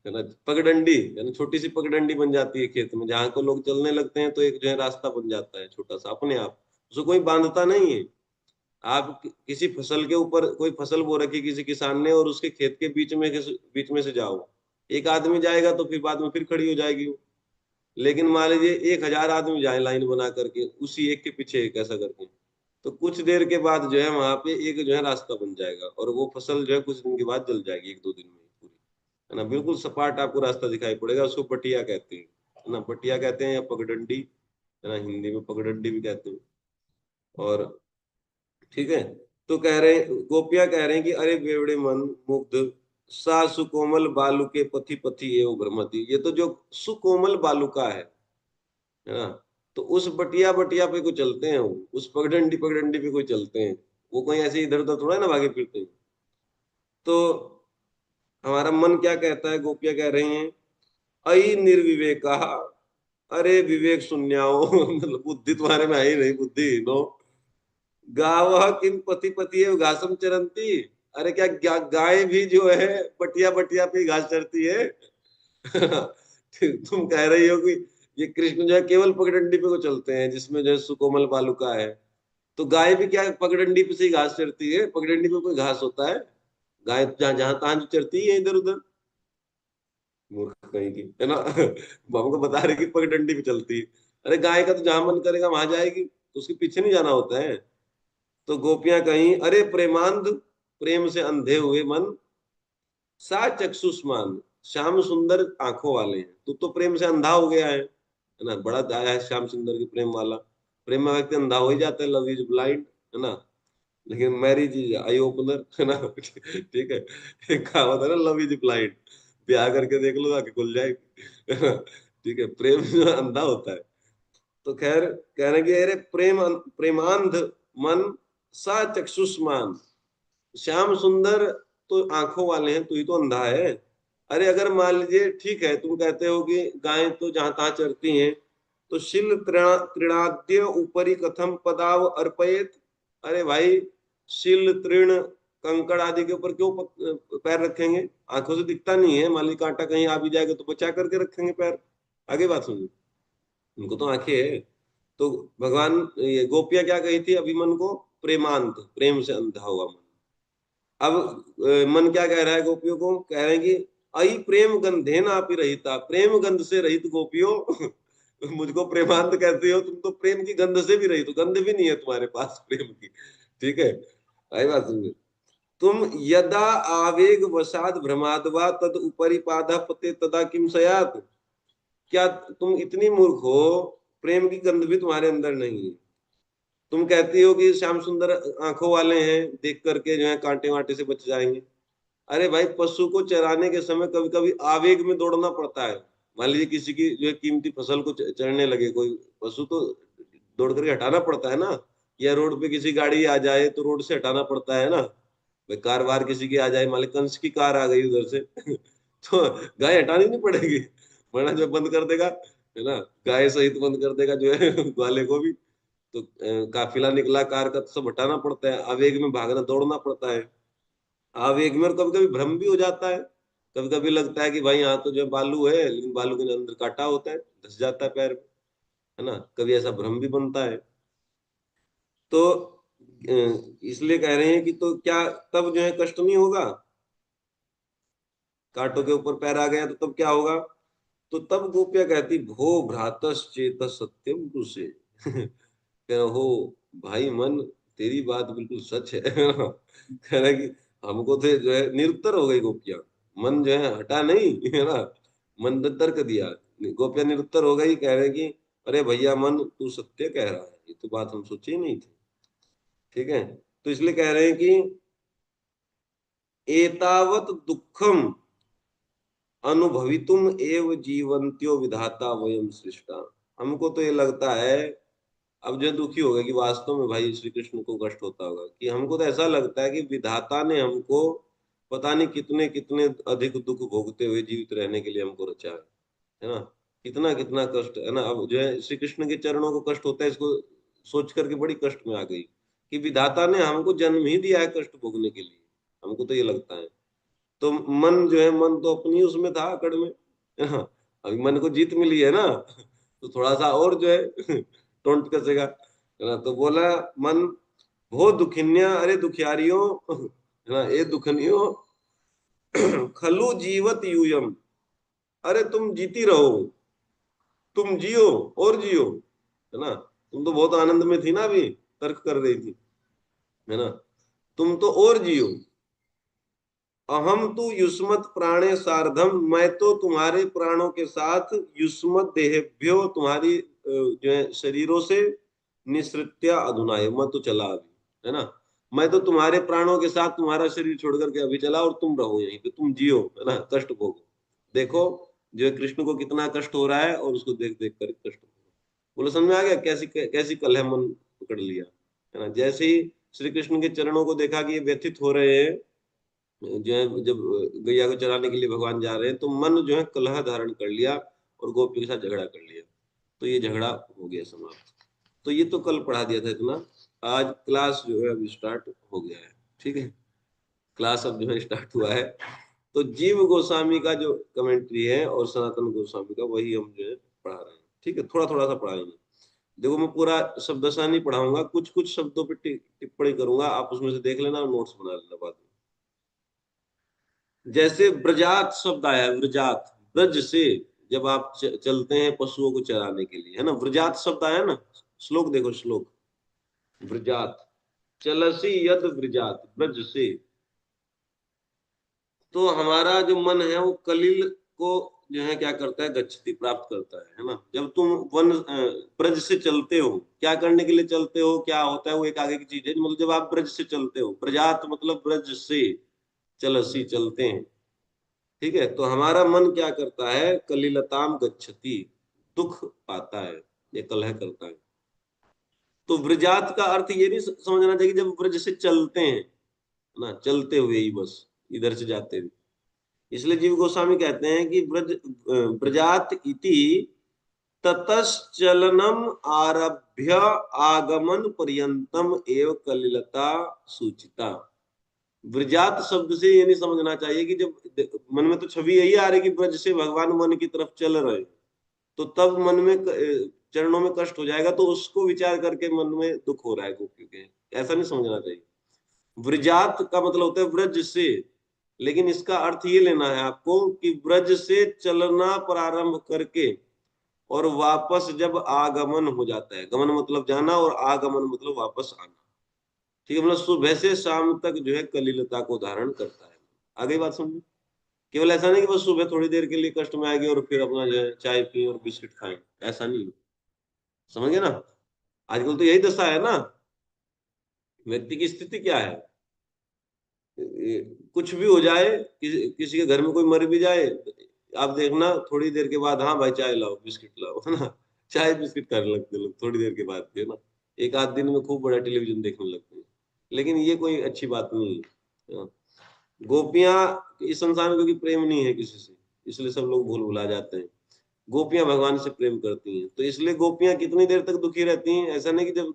है ना, पगडंडी, है ना, छोटी सी पगडंडी बन जाती है खेत में, जहां को लोग चलने लगते हैं तो एक जो है रास्ता बन जाता है छोटा सा अपने आप, उसको कोई बांधता नहीं है। आप किसी फसल के ऊपर, कोई फसल बो रखी किसी किसान ने, और उसके खेत के बीच में से जाओ, एक आदमी जाएगा तो फिर बाद में फिर खड़ी हो जाएगी वो। लेकिन मान लीजिए 1,000 आदमी जाए लाइन बना करके उसी एक के पीछे एक ऐसा करके, तो कुछ देर के बाद जो है वहां पे एक जो है रास्ता बन जाएगा, और वो फसल जो है कुछ दिन के बाद जल जाएगी, 1-2 दिन में पूरी, है ना, बिल्कुल सपाट आपको रास्ता दिखाई पड़ेगा। उसको पटिया कहते हैं, है ना, पटिया कहते हैं या पगडंडी, है ना, हिंदी में पगडंडी भी कहते हैं। और ठीक है, तो कह रहे हैं, गोपियां कह रहे हैं कि अरे बेवड़े मन मुग्ध, सा सुकोमल बालू के पथी पथी ये भ्रमती, ये तो जो सुकोमल बालू का है ना, तो उस बटिया बटिया पे कोई चलते हैं, वो उस पगडंडी पगडंडी पे कोई चलते हैं, वो कोई ऐसे इधर उधर थोड़ा है ना भागे फिरते हैं। तो हमारा मन क्या कहता है? गोपियां कह रही हैं, अई निर्विवेका, अरे विवेक शून्याओ मतलब बुद्धि तुम्हारे में आई नहीं, बुद्धि नो, गावः किम पति पति एव घासम चरंती, अरे क्या गाय भी जो है बटिया बटिया पे ही घास चरती है? तुम कह रही हो कि ये कृष्ण जो है केवल पगडंडी पे को चलते हैं जिसमें जो है सुकोमल बालुका है, तो गाय भी क्या पगडंडी पे से ही घास चरती है? पगडंडी पे कोई घास होता है? गाय जहां जहां तहां जो चरती है इधर उधर, मूर्ख कहीं की, है ना। हमको बता रहे कि पगडंडी पे चलती है। अरे गाय का तो जहां मन करेगा वहां जाएगी, तो उसके पीछे नहीं जाना होता है। तो गोपियां कहीं, अरे प्रेमांध, प्रेम से अंधे हुए मन, सा चक्षुष्मान, श्याम सुंदर आंखों वाले हैं, तो प्रेम से अंधा हो गया है ना, बड़ा गाया है श्याम सुंदर की प्रेम वाला। प्रेम में व्यक्ति अंधा हो ही जाता है, लव इज ब्लाइंड, है ना, लेकिन मैरिज इज आई ओपनर, है ना। ठीक है, एक कहावत है ना, लव इज ब्लाइंड, ब्याह करके देख लो आके खुल जाएगी, है ना। ठीक है, प्रेम जो अंधा होता है। तो खैर कह रहे हैं कि अरे प्रेमांध मन, सा चक्षुष्मान, श्याम सुंदर तो आंखों वाले हैं, तू ही तो अंधा है। अरे अगर मान लीजिए, ठीक है, तुम कहते हो कि गायें तो जहां तहां चरती हैं, तो शिल तृणाद्य ऊपरी कथम पदाव अर्पयेत, अरे भाई शिल तृण कंकड़ आदि के ऊपर क्यों पैर रखेंगे? आंखों से दिखता नहीं है, मान ली कांटा कहीं आ भी जाएगा तो बचा करके रखेंगे पैर। आगे बात सुनिए, उनको तो आंखें है। तो भगवान, ये गोपियां क्या कही थी अभिमन को? प्रेमांत, प्रेम से अंधा हुआ मन। अब मन क्या कह रहा है गोपियों को? कह रहे हैं कि अई प्रेम गंधे ना पी रहिता, प्रेम गंध से रहित गोपियों मुझको प्रेमांत कहते हो, तुम तो प्रेम की गंध से भी रहित हो, गंध भी नहीं है तुम्हारे पास प्रेम की। ठीक है, आई बात सुनिए। तुम यदा आवेग वसाद भ्रमादवा तद उपरिपादा पते तदा किम सयात। क्या तुम इतनी मूर्ख हो? प्रेम की गंध भी तुम्हारे अंदर नहीं है। तुम कहती हो कि श्याम सुंदर आंखों वाले हैं, देख करके जो है कांटे वांटे से बच जाएंगे। अरे भाई, पशु को चराने के समय कभी कभी आवेग में दौड़ना पड़ता है। मान लीजिए किसी की जो है कीमती फसल को चढ़ने लगे कोई पशु, तो दौड़ करके हटाना पड़ता है ना। या रोड पे किसी गाड़ी आ जाए तो रोड से हटाना पड़ता है ना। भाई कार वार किसी की आ जाए, मान ली कंस की कार आ गई उधर से तो गाय हटानी नहीं पड़ेगी, वरना जो बंद कर देगा, है ना, गाय सहित बंद कर देगा जो है ग्वाले को भी। तो काफिला निकला कार का तो सब हटाना पड़ता है, आवेग में भागना दौड़ना पड़ता है। आवेग में कभी कभी भ्रम भी हो जाता है। कभी कभी लगता है कि भाई यहाँ तो जो है बालू है, लेकिन बालू के अंदर कांटा होता है, धस जाता है पैर में, है ना। कभी ऐसा भ्रम भी बनता है। तो इसलिए कह रहे हैं कि तो क्या तब जो है कष्ट नहीं होगा? कांटों के ऊपर पैर आ गया तो तब क्या होगा? तो तब गोपियां कहती, भो भ्रातस चेत सत्यम तुसे कह रहा हो भाई मन, तेरी बात बिल्कुल सच है कह रहा है कि हमको तो जो है निरुत्तर हो गई गोपियां। मन जो है हटा नहीं, है ना। मन ने तर्क दिया, गोपियां निरुत्तर हो गई, कह रहे कि अरे भैया मन, तू सत्य कह रहा है, ये तो बात हम सोचे ही नहीं थे। ठीक है, तो इसलिए कह रहे हैं कि एतावत दुखम अनुभवितुम एव जीवंत्यो विधाता वयम सृष्टा। हमको तो ये लगता है, अब जो दुखी हो गए कि वास्तव में भाई श्री कृष्ण को कष्ट होता होगा, कि हमको तो ऐसा लगता है कि विधाता ने हमको पता नहीं कितने कितने अधिक दुख भोगते हुए जीवित रहने के लिए हमको रचा है ना। कितना कितना कष्ट है ना। अब जो है श्री कृष्ण के चरणों को कष्ट होता है, इसको सोच करके बड़ी कष्ट में आ गई कि विधाता ने हमको जन्म ही दिया है कष्ट भोगने के लिए। हमको तो ये लगता है। तो मन जो है, मन तो अपनी उसमें था अकड़ में, है ना। अभी मन को जीत मिली है ना, तो थोड़ा सा और जो है टोंट कसेगा, है ना। तो बोला मन, वो दुखिन्या, अरे दुखियारियों, है ना, ये दुखनियो खलु जीवत यूयम, अरे तुम जीती रहो, तुम जियो और जियो, है ना। तुम तो बहुत आनंद में थी ना, अभी तर्क कर रही थी, है ना। तुम तो और जियो। अहम तु युष्मत प्राणे सार्धम, मैं तो तुम्हारे प्राणों के साथ, युष्मत देहेभ्यो, तुम्हारी जो है शरीरों से, निसृत्या अधुना, मैं तो चला अभी, है ना। मैं तो तुम्हारे प्राणों के साथ तुम्हारा शरीर छोड़ करके अभी चला, और तुम रहो यहीं पे, तुम जियो, है ना, कष्ट भोगो। देखो जो है कृष्ण को कितना कष्ट हो रहा है, और उसको देख देख कर कष्ट हो रहा है। बोलो समझ में आ गया कैसी कैसी कलह मन पकड़ लिया, है ना। जैसे ही श्री कृष्ण के चरणों को देखा कि ये व्यथित हो रहे हैं, जो है जब गैया को चराने के लिए भगवान जा रहे हैं, तो मन जो है कलह धारण कर लिया और गोपी के साथ झगड़ा कर लिया। तो ये झगड़ा हो गया समाप्त। तो ये तो कल पढ़ा दिया था इतना। आज क्लास जो है अभी स्टार्ट हो गया है। ठीक है, क्लास अब जो है स्टार्ट हुआ है। तो जीव गोस्वामी का जो कमेंट्री है और सनातन गोस्वामी का, वही हम जो है पढ़ा रहे हैं। ठीक है, थोड़ा थोड़ा सा पढ़ाएंगे। देखो मैं पूरा शब्दशः नहीं पढ़ाऊंगा, कुछ कुछ शब्दों पे टिप्पणी करूंगा, आप उसमें से देख लेना और नोट्स बना लेना बाद में। जैसे ब्रजात शब्द आया है, ब्रजात, ब्रज से जब आप चलते हैं पशुओं को चराने के लिए, है ना, ब्रजात शब्द आया ना। श्लोक देखो, श्लोक, ब्रजात, चलसी यद ब्रजात, ब्रज से। तो हमारा जो मन है वो कलिल को जो है क्या करता है, गच्छति, प्राप्त करता है ना। जब तुम वन ब्रज से चलते हो, क्या करने के लिए चलते हो, क्या होता है वो एक आगे की चीज है। मतलब जब आप ब्रज से चलते हो, ब्रजात मतलब ब्रज से, चलसी चलते हैं। ठीक है, तो हमारा मन क्या करता है, कलिलताम गच्छति, दुख पाता है, ये कलह करता है। तो ब्रजात का अर्थ ये नहीं समझना चाहिए जब ब्रज से चलते हैं, ना, चलते हुए ही बस इधर से जाते हुए। इसलिए जीव गोस्वामी कहते हैं कि ब्रजात इति ततश्चलनम आरभ्य आगमन पर्यंतम एव कलिलता सूचिता। ब्रजात शब्द से ये नहीं समझना चाहिए कि जब मन में तो छवि यही आ रही कि ब्रज से भगवान मन की तरफ चल रहे, तो तब मन में चरणों में कष्ट हो जाएगा, तो उसको विचार करके मन में दुख हो रहा है गोपियों के, ऐसा नहीं समझना चाहिए। ब्रजात का मतलब होता है ब्रज से, लेकिन इसका अर्थ ये लेना है आपको कि ब्रज से चलना प्रारंभ करके और वापस जब आगमन हो जाता है, गमन मतलब जाना और आगमन मतलब वापस आना, ठीक है, मतलब सुबह से शाम तक जो है कलिलता को धारण करता है। आगे बात समझो। केवल ऐसा नहीं कि बस सुबह थोड़ी देर के लिए कष्ट में आएगी और फिर अपना जो है चाय पिए और बिस्किट खाएं, ऐसा नहीं। समझ गए ना। आजकल तो यही दशा है ना, व्यक्ति की स्थिति क्या है, कुछ भी हो जाए, किसी के घर में कोई मर भी जाए, आप देखना थोड़ी देर के बाद, हाँ भाई चाय लाओ बिस्किट लाओ, है ना। चाय बिस्किट करने लगते हैं लोग थोड़ी देर के बाद, है ना। एक आध दिन में खूब बड़ा टेलीविजन देखने लगते हैं, लेकिन ये कोई अच्छी बात नहीं है। हाँ। गोपियां इस संसार में क्योंकि प्रेम नहीं है किसी से, इसलिए सब लोग भूल भुला जाते हैं। गोपियां भगवान से प्रेम करती हैं, तो इसलिए गोपियां कितनी देर तक दुखी रहती हैं, ऐसा नहीं कि जब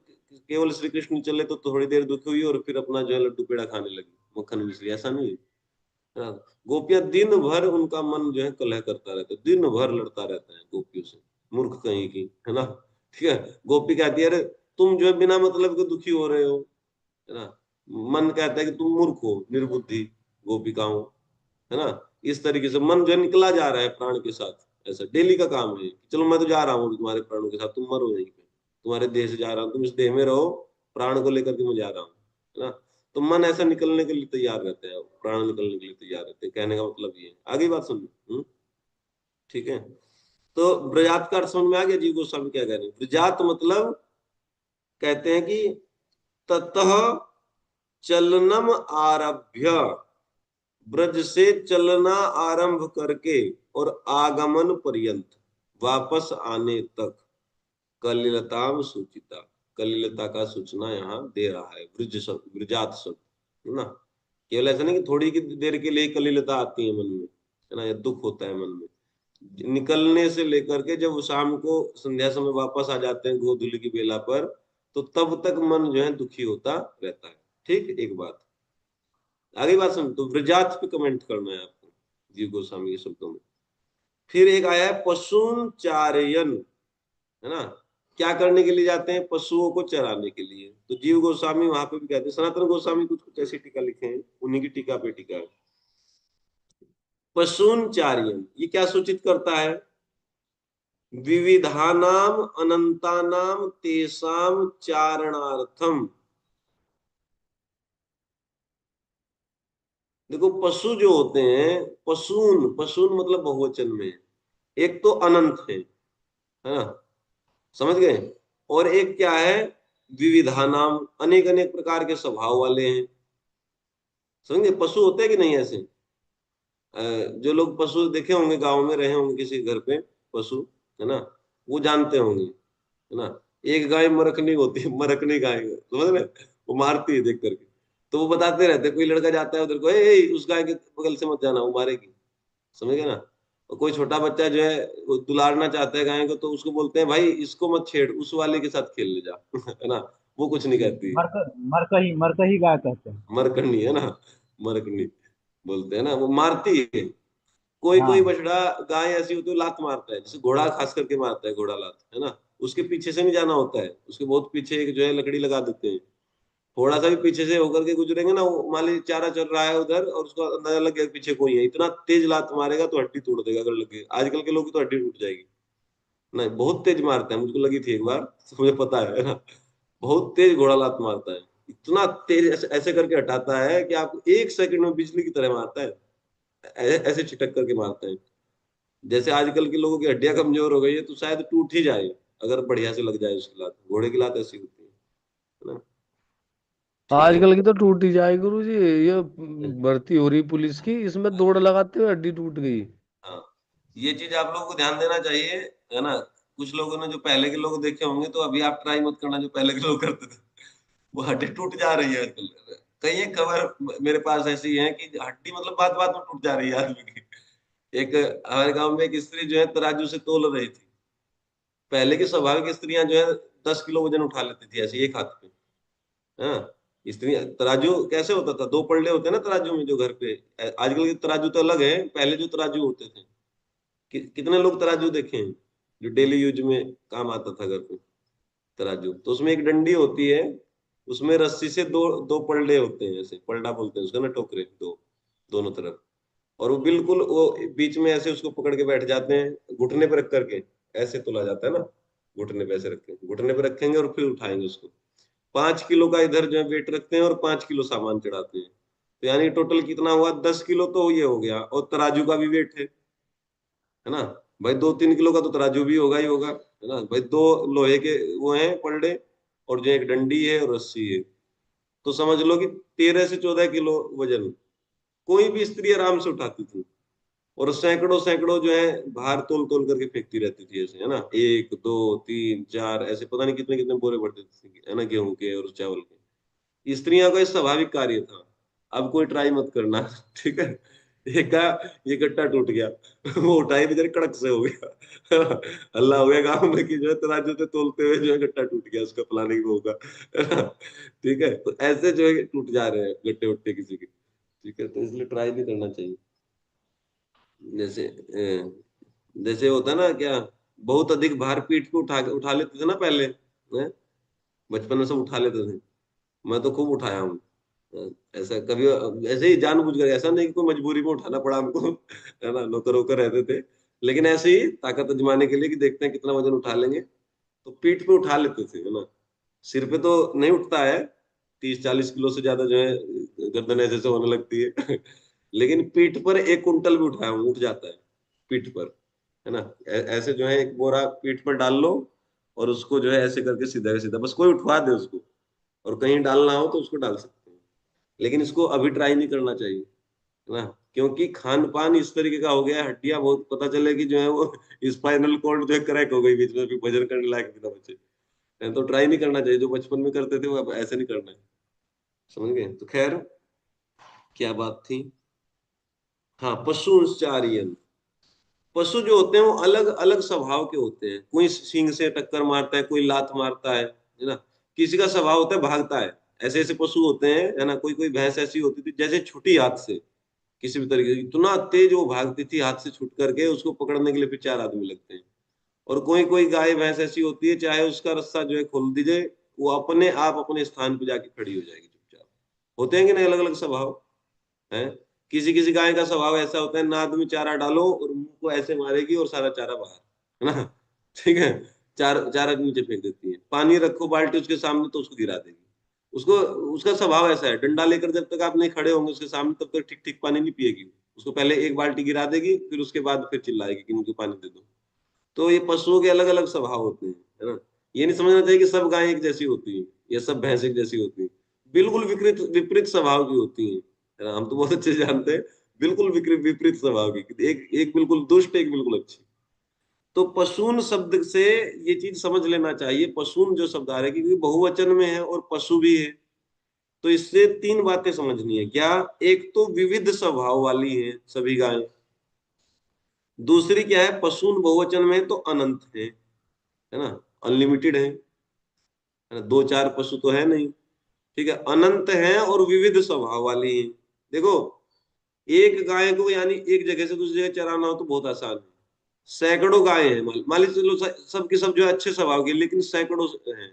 केवल श्री कृष्ण चले तो थोड़ी देर दुखी हुई और फिर अपना जो है लड्डू पेड़ा खाने लगी, मक्खन मिश्री, ऐसा नहीं है। हाँ, गोपियां दिन भर उनका मन जो है कलह करता रहता है, दिन भर लड़ता रहता है गोपियों से, मूर्ख कहीं की, है ना। ठीक है। गोपी कहती है अरे तुम जो है बिना मतलब के दुखी हो रहे हो, है ना। मन कहता है कि तुम मूर्ख हो निर्बुद्धि गोपिकाओं, है ना। इस तरीके से मन जो है निकला जा रहा है प्राण के साथ, ऐसा डेली का काम है, चलो मैं तो जा रहा हूँ तुम्हारे प्राणों के साथ, तुम मरो यहीं पे, तुम्हारे देह से जा रहा हूँ, तुम इस देह में रहो, प्राण को लेकर के मैं जा रहा हूँ, है ना। तो मन ऐसा निकलने के लिए तैयार रहते हैं, प्राण निकलने के लिए तैयार रहते हैं, कहने का मतलब ये है। आगे बात सुन। ठीक है। तो ब्रजात का अर्थ समझ में आ गया जीव गोस्वामी क्या कह रहे हैं। ब्रजात मतलब कहते हैं कि ततः चलनम आरभ्य, ब्रज से चलना आरंभ करके और आगमन पर्यंत, वापस आने तक, कलिलताम सूचिता, कलिलता का सूचना यहाँ दे रहा है ब्रज शब्द, ब्रजात शब्द, है ना। केवल ऐसा नहीं कि थोड़ी की देर के लिए कलिलता आती है मन में, है ना, या दुख होता है मन में, निकलने से लेकर के जब शाम को संध्या समय वापस आ जाते हैं गोधूली की बेला पर, तो तब तक मन जो है दुखी होता रहता है। ठीक, एक बात। आगे बात समझ, तो ब्रजात पे कमेंट करना है आपको जीव गोस्वामी के शब्दों में। फिर एक आया है पशुन चारयन, है ना। क्या करने के लिए जाते हैं, पशुओं को चराने के लिए। तो जीव गोस्वामी वहां पे भी कहते हैं, सनातन गोस्वामी कुछ कुछ ऐसी टीका लिखे हैं, उन्हीं की टीका पे टीका है। पशुन चारयन ये क्या सूचित करता है, विविधानाम अनंतानाम तेषाम चारणार्थम। देखो पशु जो होते हैं, पशुन, पशुन मतलब बहुवचन में, एक तो अनंत है ना, समझ गए। और एक क्या है, विविधानाम, अनेक अनेक प्रकार के स्वभाव वाले हैं। समझे, पशु होते हैं कि नहीं ऐसे। जो लोग पशु देखे होंगे, गांव में रहे होंगे किसी घर पे पशु, है ना, वो जानते होंगे, है ना। एक गाय मरकनी होती है, मरकनी गाय, समझ रहे, वो मारती है देख करके। तो वो बताते रहते हैं, कोई लड़का जाता है उधर को, उस गाय के बगल से मत जाना, वो मारेगी। समझ गए ना। और कोई छोटा बच्चा जो है वो दुलारना चाहता है गाय को, तो उसको बोलते हैं भाई इसको मत छेड़, उस वाले के साथ खेल ले जा, है ना। वो कुछ नहीं कहती है। मरकही गाय कहते हैं। मरकनी, है ना, मरकनी बोलते हैं ना, वो मारती है। कोई कोई हाँ। बछड़ा गाय ऐसी होती है लात मारता है, जैसे घोड़ा खास करके मारता है, घोड़ा लात, है ना। उसके पीछे से नहीं जाना होता है, उसके बहुत पीछे एक जो है लकड़ी लगा देते हैं। थोड़ा सा भी पीछे से होकर के गुजरेंगे ना, वो मान लीजिए चारा चल रहा है उधर और उसको अंदाजा लग गया कि पीछे कोई है, इतना तेज लात मारेगा तो हड्डी तोड़ देगा, अगर लगे आजकल के लोग की तो हड्डी टूट जाएगी। नहीं, बहुत तेज मारता है, मुझको लगी थी एक बार, तो मुझे पता है ना। बहुत तेज घोड़ा लात मारता है, इतना तेज ऐसे, ऐसे करके हटाता है कि आपको एक सेकंड में बिजली की तरह मारता है। ऐसे छिटक करके मारता है। जैसे आजकल के लोगों की हड्डियां कमजोर हो गई है, तो शायद टूट ही जाए अगर बढ़िया से लग जाए उसकी लात। घोड़े की लात ऐसी होती है ना। ठीक है। आजकल की तो टूट ही जाए गुरु जी। ये भर्ती हो रही पुलिस की, इसमें दौड़ लगाते हुए हड्डी टूट गई। हाँ, ये चीज आप लोगों को ध्यान देना चाहिए, है ना। कुछ लोगों ने जो पहले के लोग देखे होंगे, तो अभी आप ट्राई मत करना जो पहले के लोग करते थे, वो हड्डी टूट जा रही है आजकल। कई एक खबर मेरे पास ऐसी है कि हड्डी मतलब बात बात में टूट जा रही है आदमी की। एक हमारे गांव में एक स्त्री जो है तराजू से तोल रही थी। पहले की स्वाभाविक स्त्रियां जो है 10 किलो वजन उठा लेती थी ऐसे एक हाथ पे, हाँ। स्त्री तराजू कैसे होता था, दो पलड़े होते हैं ना तराजू में जो घर पे। आजकल के तराजू तो अलग है, पहले जो तराजू होते थे, कितने लोग तराजू देखे हैं जो डेली यूज में काम आता था घर पे। तराजू तो उसमें एक डंडी होती है, उसमें रस्सी से दो दो पलड़े होते हैं, ऐसे पलड़ा बोलते हैं उसका ना, टोकरे दो दोनों तरफ। और वो बिल्कुल वो बीच में ऐसे उसको पकड़ के बैठ जाते हैं, घुटने पे रख करके ऐसे तोला जाता है ना, घुटने पे ऐसे रखें, घुटने पे रखेंगे और फिर उठाएंगे उसको। 5 किलो का इधर जो है वेट रखते हैं और 5 किलो सामान चढ़ाते हैं। तो यानी टोटल कितना हुआ, 10 किलो तो ये हो गया, और तराजू का भी वेट है ना। भाई 2-3 किलो का तो तराजू भी होगा ही होगा, है ना भाई। दो लोहे के वो हैं पलड़े, और जो एक डंडी है और रस्सी है, तो समझ लो कि 13 से 14 किलो वजन कोई भी स्त्री आराम से उठाती थी। और सैकड़ों सैकड़ों जो है भार तोल तोल करके फेंकती रहती थी ऐसे, है ना, 1 2 3 4 ऐसे पता नहीं कितने कितने बोरे भर देती थी, है ना, गेहूं के और चावल के। स्त्रियों का ये स्वाभाविक कार्य था। अब कोई ट्राई मत करना ठीक है। एक का ये गट्टा टूट गया वो उठाई बेचारे कड़क से हो गया अल्लाह हो गया गाँव में कि जो है तराजू से तोलते हुए जो है गट्टा टूट गया, उसका प्लानिंग होगा, है ना। ठीक है, तो ऐसे जो है टूट जा रहे हैं गट्टे उट्टे किसी के। ठीक है, तो इसलिए ट्राई नहीं करना चाहिए। जैसे जैसे होता है ना क्या, बहुत अधिक भार पीठ पे उठा लेते थे ना पहले, हैं? बचपन में सब उठा लेते थे। मैं तो खूब उठाया हूँ। ऐसा कभी ऐसे ही जानबूझ कर, ऐसा नहीं कि कोई मजबूरी में उठाना पड़ा हमको है ना, नौकर वोकर रहते थे, लेकिन ऐसे ही ताकत आजमाने के लिए कि देखते हैं कितना वजन उठा लेंगे, तो पीठ पे उठा लेते थे, है ना। सिर पे तो नहीं उठता है, 30-40 किलो से ज्यादा जो है गर्दन ऐसे ऐसे होने लगती है लेकिन पीठ पर 1 कुंटल भी उठाया हूँ, उठ जाता है पीठ पर, है ना। ऐसे जो है एक बोरा पीठ पर डाल लो, और उसको जो है ऐसे करके सीधा का सीधा बस कोई उठवा दे उसको, और कहीं डालना हो तो उसको डाल सकते हैं। लेकिन इसको अभी ट्राई नहीं करना चाहिए, है ना, क्योंकि खान पान इस तरीके का हो गया है, हड्डियां बहुत, पता चले कि जो है वो स्पाइनल कॉर्ड जो है क्रैक हो गई बीच में, फिर भजन करने लायक भी ना बचे। तो ट्राई नहीं करना चाहिए, जो बचपन में करते थे वो अब ऐसे नहीं करना है। समझ गए, तो खैर क्या बात थी। हाँ, पशुचारियन। पशु जो होते हैं वो अलग अलग स्वभाव के होते हैं, कोई सींग से टक्कर मारता है, कोई लात मारता है ना। किसी का स्वभाव होता है भागता है। ऐसे ऐसे पशु होते हैं, है ना। कोई कोई भैंस ऐसी होती थी जैसे छुटी हाथ से, किसी भी तरीके से इतना तेज वो भागती थी, हाथ से छूट करके उसको पकड़ने के लिए फिर 4 आदमी लगते हैं। और कोई कोई गाय भैंस ऐसी होती है, चाहे उसका रास्ता जो है खोल दीजिए, वो अपने आप अपने स्थान पे जाके खड़ी हो जाएगी चुपचाप। होते हैं कि नहीं अलग अलग स्वभाव है। किसी किसी गाय का स्वभाव ऐसा होता है, नाद में चारा डालो और मुंह को ऐसे मारेगी और सारा चारा बाहर, है ना। ठीक है, चार चारा नीचे फेंक देती है। पानी रखो बाल्टी उसके सामने तो उसको गिरा देगी। उसको, उसका स्वभाव ऐसा है, डंडा लेकर जब तक आप नहीं खड़े होंगे उसके सामने तब तक ठीक ठीक पानी नहीं पिएगी। उसको पहले एक बाल्टी गिरा देगी, फिर उसके बाद फिर चिल्लाएगी कि मुझे पानी दे दो। तो ये पशुओं के अलग अलग स्वभाव होते हैं, है ना। ये नहीं समझना चाहिए कि सब गायें एक जैसी होती हैं या सब भैंस एक जैसी होती हैं। बिल्कुल विपरीत विपरीत स्वभाव की होती हैं, है ना। हम तो बहुत अच्छे से जानते हैं, बिल्कुल विपरीत विपरीत स्वभाव की, एक एक बिल्कुल दुष्ट, एक बिल्कुल अच्छी। तो पशून शब्द से ये चीज समझ लेना चाहिए, पशून जो शब्द आ रहा है क्योंकि बहुवचन में है और पशु भी है। तो इससे 3 बातें समझनी है क्या। एक तो विविध स्वभाव वाली है सभी गायें। दूसरी क्या है, पशून बहुवचन में है तो अनंत है ना, अनलिमिटेड है ना, 2-4 पशु तो है नहीं। ठीक है, अनंत है और विविध स्वभाव वाली है। देखो, एक गाय को यानी एक जगह से दूसरी जगह चराना हो तो बहुत आसान है। सैकड़ों गाय हैं, मान लीजिए चलो सब के सब जो है अच्छे स्वभाव के, लेकिन सैकड़ों हैं,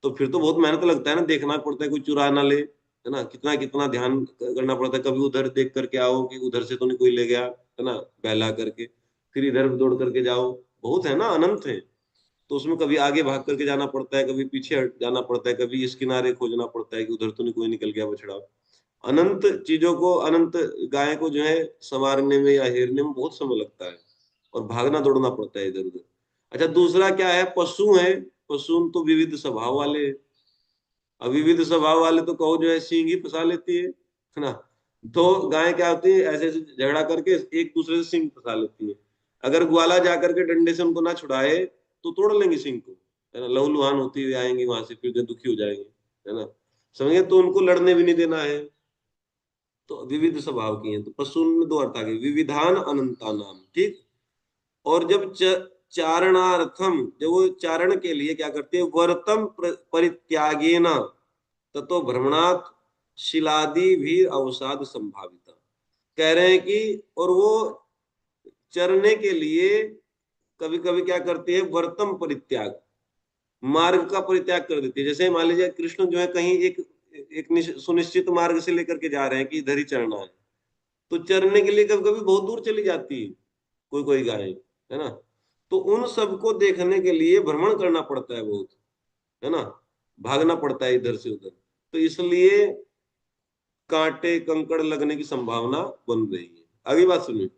तो फिर तो बहुत मेहनत लगता है ना, देखना पड़ता है कोई चुरा ना ले, है ना, कितना कितना ध्यान करना पड़ता है। कभी उधर देख करके आओ कि उधर से तो नहीं कोई ले गया, है ना, बहला करके, फिर इधर दौड़ करके जाओ। बहुत है ना, अनंत है। तो उसमें कभी आगे भाग करके जाना पड़ता है, कभी पीछे हट जाना पड़ता है, कभी इस किनारे खोजना पड़ता है कि उधर तो नहीं कोई निकल गया बछड़ा। अनंत चीजों को, अनंत गाय को जो है संवारने में या हेरने में बहुत समय लगता है, और भागना दौड़ना पड़ता है इधर उधर। अच्छा, दूसरा क्या है, पशु है। पशु तो विविध स्वभाव वाले हैं। अब विविध स्वभाव वाले तो कहो जो है सींग ही फंसा लेती है ना। तो गाय क्या होती है, ऐसे ऐसे झगड़ा करके एक दूसरे से सींग फंसा लेती है। अगर ग्वाला जाकर के डंडे से उनको ना छुड़ाए तो तोड़ लेंगे सींग को, है ना। लहूलुहान होती हुई आएंगी वहां से, फिर जो दुखी हो जाएंगे, है ना। समझे, तो उनको लड़ने भी नहीं देना है। तो विविध स्वभाव की है। तो पशु में 2 अर्थ आ गए, विविधान अनंता नाम, ठीक। और जब चारणार्थम, जब वो चारण के लिए क्या करते हैं, वर्तम परित्यागेना, ततो भ्रमणात् शिलादि भी अवसाद संभाविता। कह रहे हैं कि और वो चरने के लिए कभी कभी क्या करती है, वर्तम परित्याग, मार्ग का परित्याग कर देती है। जैसे मान लीजिए कृष्ण जो है कहीं एक एक सुनिश्चित मार्ग से लेकर के जा रहे हैं कि इधर ही चरना है, तो चरने के लिए कभी कभी बहुत दूर चली जाती है कोई कोई गाय, है ना। तो उन सबको देखने के लिए भ्रमण करना पड़ता है बहुत, है ना, भागना पड़ता है इधर से उधर। तो इसलिए कांटे कंकड़ लगने की संभावना बन रही है। अगली बात सुनिए,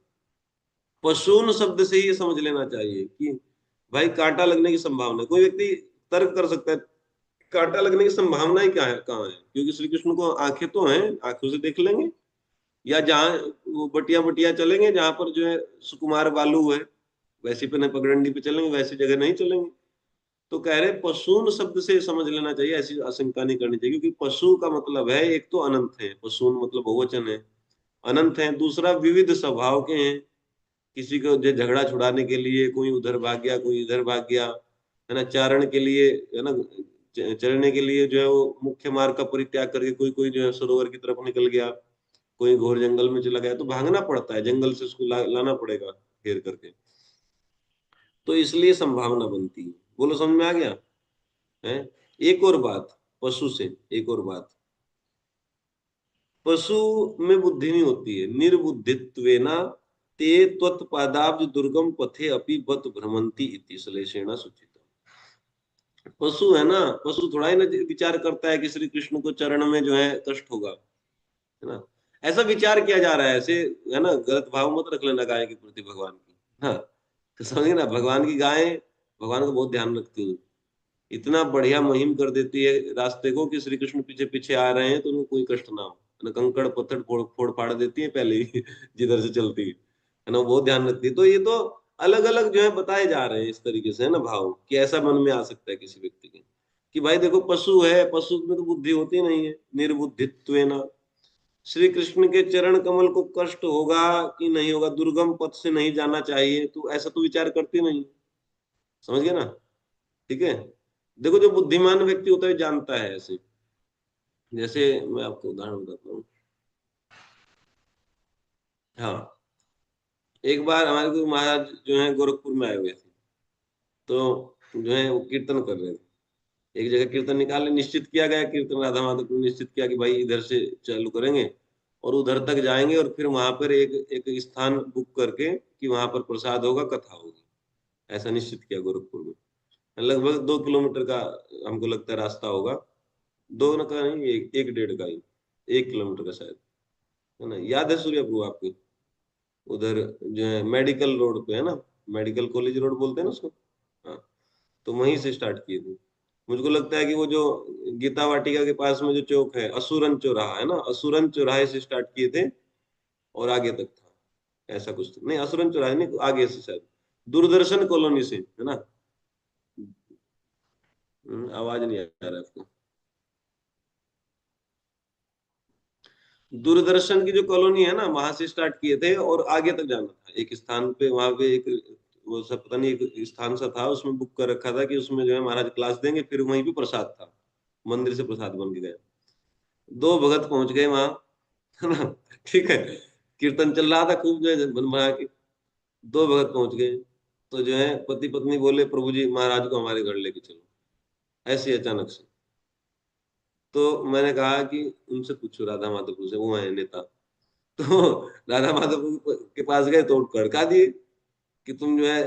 पशून शब्द से ही ये समझ लेना चाहिए कि भाई कांटा लगने की संभावना, कोई व्यक्ति तर्क कर सकता है कांटा लगने की संभावना ही क्या है, कहाँ है, क्योंकि श्री कृष्ण को आंखें तो हैं, आंखों से देख लेंगे, या जहाँ वो बटिया बटिया चलेंगे जहां पर जो है सुकुमार बालू है, वैसी पे नहीं, पगडंडी पे चलेंगे, वैसी जगह नहीं चलेंगे। तो कह रहे पशून शब्द से समझ लेना चाहिए, ऐसी आशंका नहीं करनी चाहिए, क्योंकि पशु का मतलब है एक तो अनंत है, पशून मतलब बहुवचन है, अनंत है। दूसरा विविध स्वभाव के हैं, किसी को जो झगड़ा छुड़ाने के लिए कोई उधर भाग गया, कोई इधर भाग गया, है ना, चारण के लिए, है ना, चरने के लिए जो है वो मुख्य मार्ग का परित्याग करके कोई कोई जो है सरोवर की तरफ निकल गया, कोई घोर जंगल में चला गया, तो भागना पड़ता है, जंगल से उसको लाना पड़ेगा घेर करके। तो इसलिए संभावना बनती है। बोलो समझ में आ गया है। एक और बात पशु से, एक और बात, पशु में बुद्धि नहीं होती है, निर्बुद्धित्वेना ते त्वत्पादाब्ज दुर्गम पथे अपि बत भ्रमंती इति श्लेषेण सूचित। पशु है ना, पशु थोड़ा ही ना विचार करता है कि श्री कृष्ण को चरण में जो है कष्ट होगा, है ना। ऐसा विचार किया जा रहा है ऐसे, है ना, गलत भाव मत रख लेना गाय के प्रति भगवान की। हाँ, तो समझिए ना, भगवान की गाय भगवान का बहुत ध्यान रखती है, इतना बढ़िया मुहिम कर देती है रास्ते को कि श्री कृष्ण पीछे पीछे आ रहे हैं तो उनको कोई कष्ट ना हो, है ना, कंकड़ पत्थर फोड़ फोड़ फाड़ देती है पहले ही जिधर से चलती है ना, वो बहुत ध्यान रखती है। तो ये तो अलग अलग जो है बताए जा रहे हैं इस तरीके से, है ना, भाव कि ऐसा मन में आ सकता है किसी व्यक्ति के कि भाई देखो पशु है, पशु में तो बुद्धि होती नहीं है, निर्बुद्धित्व ना, श्री कृष्ण के चरण कमल को कष्ट होगा कि नहीं होगा, दुर्गम पथ से नहीं जाना चाहिए, तो ऐसा तो विचार करती नहीं। समझ गए ना, ठीक है। देखो जो बुद्धिमान व्यक्ति होता है जानता है ऐसे, जैसे मैं आपको उदाहरण बताता हूँ। हाँ, एक बार हमारे गुरु महाराज जो है गोरखपुर में आए हुए थे, तो जो है वो कीर्तन कर रहे थे। एक जगह कीर्तन निकाले, निश्चित किया गया कीर्तन, राधा माधव को निश्चित किया कि भाई इधर से चालू करेंगे और उधर तक जाएंगे, और फिर वहां पर एक एक स्थान बुक करके कि वहां पर प्रसाद होगा, कथा होगी, ऐसा निश्चित किया गोरखपुर में। लगभग 2 किलोमीटर का हमको लगता है रास्ता होगा, दो न का नहीं, एक डेढ़ का ही, 1 किलोमीटर का शायद, है ना, याद है सूर्य प्रभु आपको, उधर जो है मेडिकल रोड पे, है ना, मेडिकल कॉलेज रोड बोलते हैं ना उसको। हाँ, तो वहीं से स्टार्ट किए थे। मुझको लगता है कि वो जो गीता वाटिका के पास में जो चौक है, असुरन चौराहा, है ना, असुरन चौराहे से स्टार्ट किए थे और आगे तक था, ऐसा कुछ था। नहीं, असुरन चौराहे नहीं, आगे से शायद दूरदर्शन कॉलोनी से, है ना। आवाज नहीं आ रहा है आपको। दूरदर्शन की जो कॉलोनी है ना, वहां से स्टार्ट किए थे और आगे तक जाना था एक स्थान पे, वहां पे एक वो सब पता नहीं एक स्थान सा था, उसमें बुक कर रखा था कि उसमें जो है महाराज क्लास देंगे, फिर वहीं पे प्रसाद था, मंदिर से प्रसाद बन के गया। दो भगत पहुंच गए वहां, है ना, ठीक है, कीर्तन चल रहा था खूब जो है बन बना के, दो भगत पहुंच गए, तो जो है पति पत्नी बोले प्रभु जी महाराज को हमारे घर लेके चलो, ऐसे अचानक से। तो मैंने कहा कि उनसे पूछो राधा माधव से, वो है नेता। तो राधा माधव के पास गए तो खड़का दिए कि तुम जो है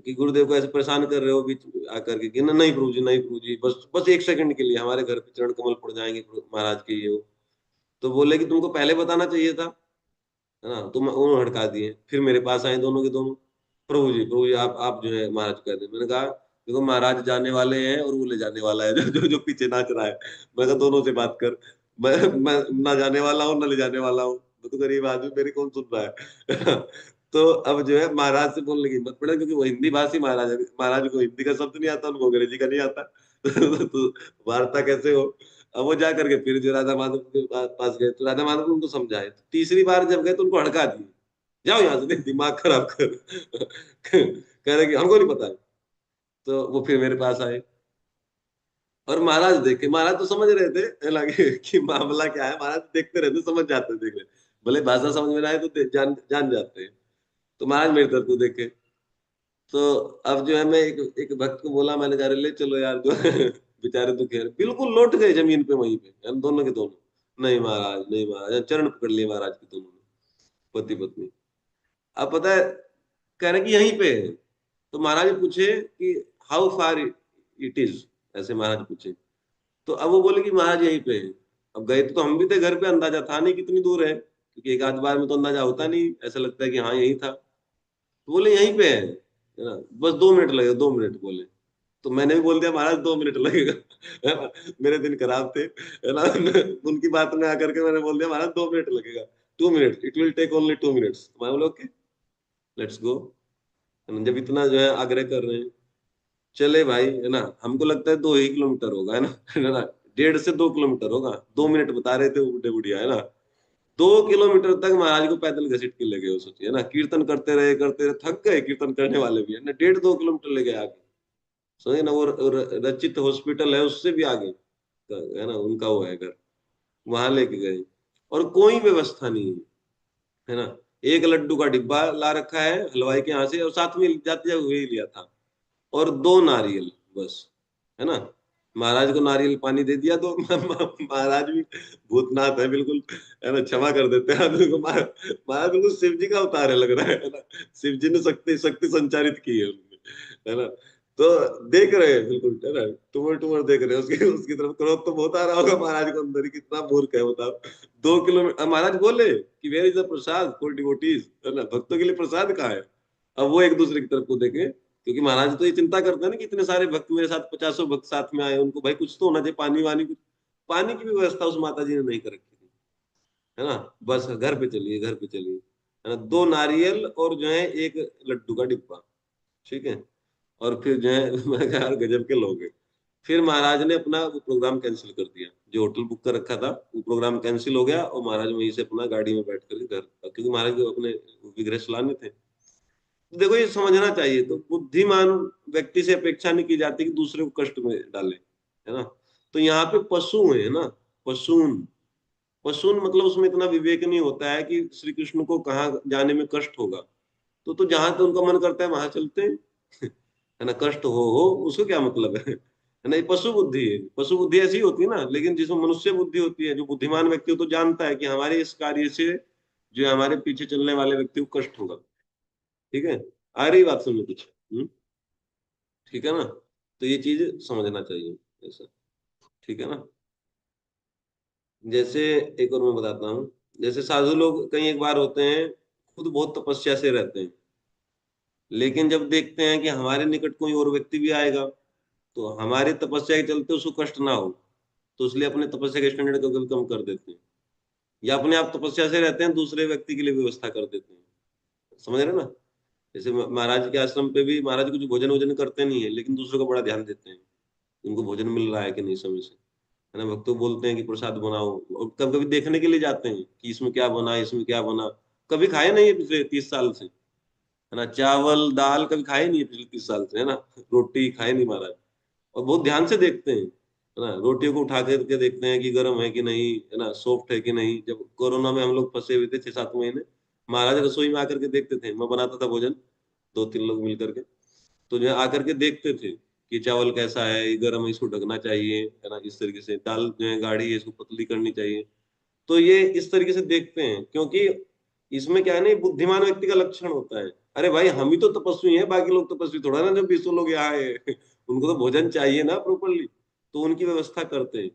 कि गुरुदेव को ऐसे परेशान कर रहे हो बीच आकर के, कि नहीं प्रभु जी, नहीं प्रभु जी, बस बस 1 सेकंड के लिए हमारे घर पे चरण कमल पड़ जाएंगे महाराज के, ये वो। तो बोले कि तुमको पहले बताना चाहिए था, है ना, तुम उन्होंने हड़का दिए, फिर मेरे पास आए दोनों के दोनों, प्रभु जी आप जो है महाराज कह दे। मैंने कहा देखो महाराज जाने वाले हैं और वो ले जाने वाला है, जो जो जो पीछे नाच रहा है। मैं कहा दोनों से बात कर, मैं ना जाने वाला हूँ ना ले जाने वाला हूँ, मैं तो गरीब आदमी, मेरी कौन सुन रहा है। तो अब जो है महाराज से बोलने की हिम्मत पड़े, क्योंकि वो हिंदी भाषी महाराज है, महाराज को हिंदी का शब्द नहीं आता, उनको अंग्रेजी का नहीं आता। तो वार्ता कैसे हो। अब वो जा करके फिर जो राधा माधव के पास गए, तो राधा माधव ने उनको समझाए, तो तीसरी बार जब गए तो उनको हड़का दिए, जाओ यहाँ से, दिमाग खराब कर। कह रहे कि हमको नहीं पता है। तो वो फिर मेरे पास आए, और महाराज देखे, महाराज तो समझ रहे थे है ना कि मामला क्या है, महाराज देखते रहते, समझ जाते देख रहे, भले भाषा समझ में ना आए तो जान जान जाते हैं। तो महाराज मेरी तरफ को देखे। तो अब जो है मैं एक भक्त को बोला, मैंने कहा अरे ले चलो यार जो है बेचारे तो कह रहे, बिल्कुल लौट गए जमीन पे वहीं पे, हम दोनों के दोनों, नहीं महाराज नहीं महाराज, चरण पकड़ लिए महाराज के दोनों ने, पति पत्नी। अब पता है कह रहे कि यहीं पे है। तो महाराज पूछे कि हाउ फार इट इज, ऐसे महाराज पूछे। तो अब वो बोले कि महाराज यहीं पे है। अब गए तो हम भी थे घर पे, अंदाजा था नहीं कितनी दूर है, क्योंकि एक आध बार में तो अंदाजा होता नहीं, ऐसा लगता है कि हाँ यही था। तो बोले यहीं पे है ना, बस 2 मिनट लगेगा, 2 मिनट बोले। तो मैंने भी बोल दिया महाराज 2 मिनट लगेगा है ना, मेरे दिन खराब थे है ना उनकी बात में आकर के मैंने बोल दिया महाराज 2 मिनट लगेगा, 2 minute, it will take only 2 minutes. मैं बोला ओके लेट्स गो। जब इतना जो है आग्रह कर रहे हैं, चले भाई है ना, हमको लगता है 2 ही किलोमीटर होगा है ना है ना, 1.5 से 2 किलोमीटर होगा, 2 मिनट बता रहे थे वो बुढ़े बुढ़िया है ना। 2 किलोमीटर तक महाराज को पैदल घसीट के ले गए, वो सोचिए है ना, कीर्तन करते रहे, थक गए कीर्तन करने वाले भी है ना, 1.5 2 किलोमीटर ले गए आगे। समझे ना, वो रचित हॉस्पिटल है उससे भी आगे है ना उनका वो है घर, वहां लेके गए। और कोई व्यवस्था नहीं है है ना, एक लड्डू का डिब्बा ला रखा है हलवाई के यहाँ से, और साथ में जाते हुए ही लिया था, और 2 नारियल बस है ना। महाराज को नारियल पानी दे दिया तो महाराज भी भूतनाथ है बिल्कुल है ना, क्षमा कर देते हैं आदमी को। महाराज बिल्कुल शिव जी का अवतार है लग रहा है ना, शिव जी ने शक्ति शक्ति संचारित की है उनमें है ना। तो देख रहे हैं बिल्कुल है ना, टूमर टूमर देख रहे हैं उसकी उसकी तरफ, क्रोध तो बहुत आ रहा होगा महाराज को अंदर ही, कितना मूर्ख है बताओ। 2 किलोमीटर महाराज बोले कि where is the prasad for devotees, है ना, भक्तों के लिए प्रसाद कहाँ है। अब वो एक दूसरे की तरफ को देखे, क्योंकि महाराज तो ये चिंता करते हैं ना कि इतने सारे भक्त मेरे साथ, 50 भक्त साथ में आए, उनको भाई कुछ तो होना चाहिए, पानी वानी कुछ। पानी की भी व्यवस्था उस माता जी ने नहीं कर रखी थी है ना, बस घर पे चलिए घर पे चलिए है ना, 2 नारियल और जो है एक लड्डू का डिब्बा, ठीक है। और फिर जो है मैं कहा, यार गजब के लोग हैं। फिर महाराज ने अपना वो प्रोग्राम कैंसिल कर दिया, जो होटल बुक कर रखा था वो प्रोग्राम कैंसिल हो गया, और महाराज वहीं से अपना गाड़ी में बैठ करके घर, क्योंकि महाराज को अपने विग्रह चलाने थे। देखो ये समझना चाहिए, तो बुद्धिमान व्यक्ति से अपेक्षा नहीं की जाती कि दूसरे को कष्ट में डाले है ना। तो यहाँ पे पशु है ना, पशून, पशून मतलब उसमें इतना विवेक नहीं होता है कि श्री कृष्ण को कहाँ जाने में कष्ट होगा। तो जहां तो उनका मन करता है वहां चलते हैं है ना, कष्ट हो उसको क्या मतलब है ना, ये पशु बुद्धि है। पशु बुद्धि ऐसी होती है ना, लेकिन जिसमें मनुष्य बुद्धि होती है, जो बुद्धिमान व्यक्ति हो तो जानता है कि हमारे इस कार्य से जो है हमारे पीछे चलने वाले व्यक्ति को कष्ट होगा। ठीक है, आ रही बात सुनने कुछ? ठीक है ना, तो ये चीज समझना चाहिए ऐसा, ठीक है ना। जैसे एक और मैं बताता हूँ, जैसे साधु लोग कई एक बार होते हैं, खुद बहुत तपस्या से रहते हैं, लेकिन जब देखते हैं कि हमारे निकट कोई और व्यक्ति भी आएगा तो हमारी तपस्या के चलते उसको कष्ट ना हो, तो इसलिए अपने तपस्या के स्टैंडर्ड को कभी कम कर देते हैं, या अपने आप तपस्या से रहते हैं, दूसरे व्यक्ति के लिए व्यवस्था कर देते हैं। समझ रहे हैं ना, जैसे महाराज के आश्रम पे भी महाराज कुछ भोजन वोजन करते नहीं है, लेकिन दूसरों का बड़ा ध्यान देते हैं, उनको भोजन मिल रहा है कि नहीं समय से, है ना। भक्तों बोलते हैं कि प्रसाद बनाओ, और कभी कभी देखने के लिए जाते हैं कि इसमें क्या बना, इसमें क्या बना। कभी खाए नहीं है पिछले 30 साल से, है ना, चावल दाल कभी खाए नहीं है पिछले 30 साल से, है ना, रोटी खाए नहीं महाराज। और बहुत ध्यान से देखते हैं है ना, रोटियों को उठा करके देखते हैं कि गर्म है कि नहीं, है ना, सॉफ्ट है कि नहीं। जब कोरोना में हम लोग फंसे हुए थे 6 7 महीने, महाराज रसोई में आकर के देखते थे, मैं बनाता था भोजन, 2 3 लोग मिल करके, तो जो है आकर के देखते थे कि चावल कैसा है, ये गर्म है, इसको ढकना चाहिए है ना, इस तरीके से दाल जो है गाढ़ी है, इसको पतली करनी चाहिए। तो ये इस तरीके से देखते हैं, क्योंकि इसमें क्या है ना, ये बुद्धिमान व्यक्ति का लक्षण होता है। अरे भाई हम ही तो तपस्वी हैं, बाकी लोग तपस्वी थोड़ा ना, जब 20 लोग यहाँ आए उनको तो भोजन चाहिए ना प्रॉपरली, तो उनकी व्यवस्था करते हैं।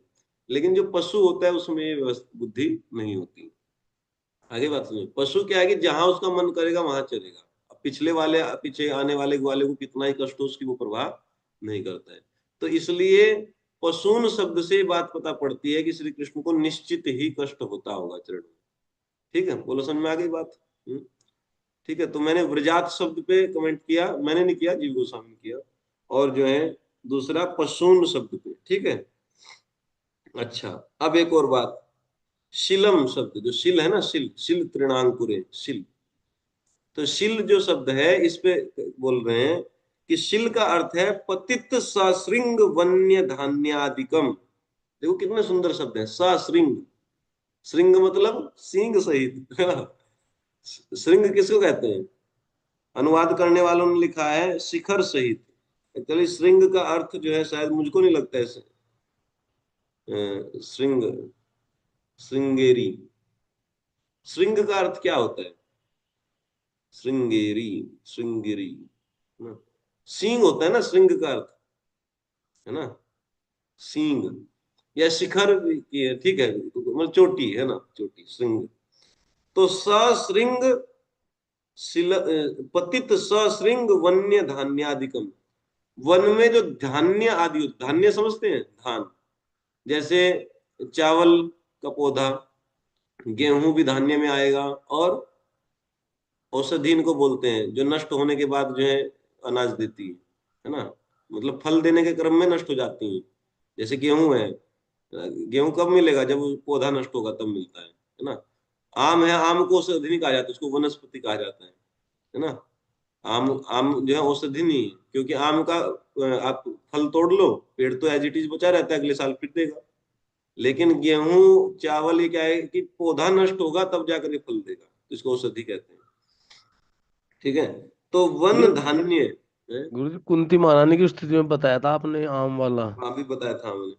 लेकिन जो पशु होता है उसमें ये बुद्धि नहीं होती। आगे बात सुनिए, पशु क्या है कि जहां उसका मन करेगा वहां चलेगा। अब पिछले वाले पीछे आने वाले को कितना ही कष्ट हो उसकी वो परवाह नहीं करता है। तो इसलिए पशुन शब्द से बात पता पड़ती है कि श्री कृष्ण को निश्चित ही कष्ट होता होगा चरण में। ठीक है, बोलो समझ में आ गई बात? हम्म, ठीक है। तो मैंने व्रजात शब्द पे कमेंट किया, मैंने नहीं किया, जीव गोस्वामी ने किया। और जो है दूसरा पशून शब्द पे, ठीक है। अच्छा, अब एक और बात, शिलम शब्द, जो शिल है ना, शिल शिल तृणांकुरे शिल, तो शिल जो शब्द है इस पे बोल रहे हैं कि शिल का अर्थ है पतित सश्रृंग वन्य धान्यादिकम। देखो कितने सुंदर शब्द हैं, सश्रृंग। श्रृंग मतलब सींग सहित, है ना। श्रृंग किसको कहते हैं? अनुवाद करने वालों ने लिखा है शिखर सहित। एक्चुअली श्रृंग का अर्थ जो है, शायद मुझको नहीं लगता है श्रृंग, श्रृंगेरी। श्रृंग का अर्थ क्या होता है? श्रृंगेरी, श्रृंगेरी ना, सींग होता है ना श्रृंग का अर्थ, है ना। सींग या शिखर की है, ठीक है, मतलब चोटी, है ना, चोटी, श्रृंग। तो सश्रृंग पतित सश्रृंग वन्य धान्यादिकम। वन में जो धान्य आदि, धान्य समझते हैं, धान, जैसे चावल का पौधा, गेहूं भी धान्य में आएगा, और औषधि इनको बोलते हैं जो नष्ट होने के बाद जो है अनाज देती है ना, मतलब फल देने के क्रम में नष्ट हो जाती है। जैसे गेहूं है, गेहूं कब मिलेगा? जब वो पौधा नष्ट होगा तब मिलता है ना। आम है, आम को औषधि नहीं कहा जाता, उसको वनस्पति कहा जाता है ना। आम, आम जो है औषधि नहीं है, क्योंकि आम का आप फल तोड़ लो, पेड़ तो एज इट इज बचा रहता है, अगले साल फिर देगा। लेकिन गेहूं चावल ये क्या है कि पौधा नष्ट होगा तब जाकर के फल देगा, तो इसको औषधि कहते हैं। ठीक है, तो ये वन धान्य है। गुरुजी कुंती महारानी की स्थिति में बताया था आपने आम वाला। हाँ भी बताया था मैंने।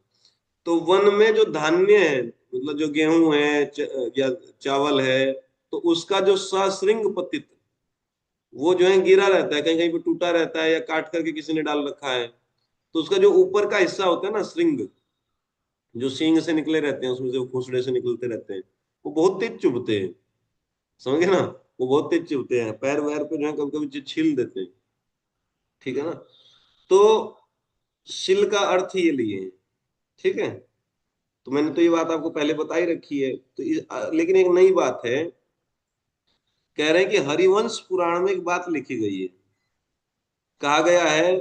तो वन में जो धान्य है, मतलब जो गेहूं है या चावल है, तो उसका जो सश्रृंग पतित, वो जो है गिरा रहता है, कहीं कहीं पे टूटा रहता है, या काट करके किसी ने डाल रखा है। तो उसका जो ऊपर का हिस्सा होता है ना श्रृंग, जो सींग से निकले रहते हैं, उसमें से खोसड़े से निकलते रहते हैं, वो बहुत तेज चुभते हैं, समझे ना। वो बहुत तेज चुभते हैं, पैर वैर पे जो है कभी कभी छील देते हैं। ठीक है ना। तो शिल का अर्थ ये लिए हैं। ठीक है, तो मैंने तो ये बात आपको पहले बता ही रखी है। तो लेकिन एक नई बात है, कह रहे हैं कि हरिवंश पुराण में एक बात लिखी गई है। कहा गया है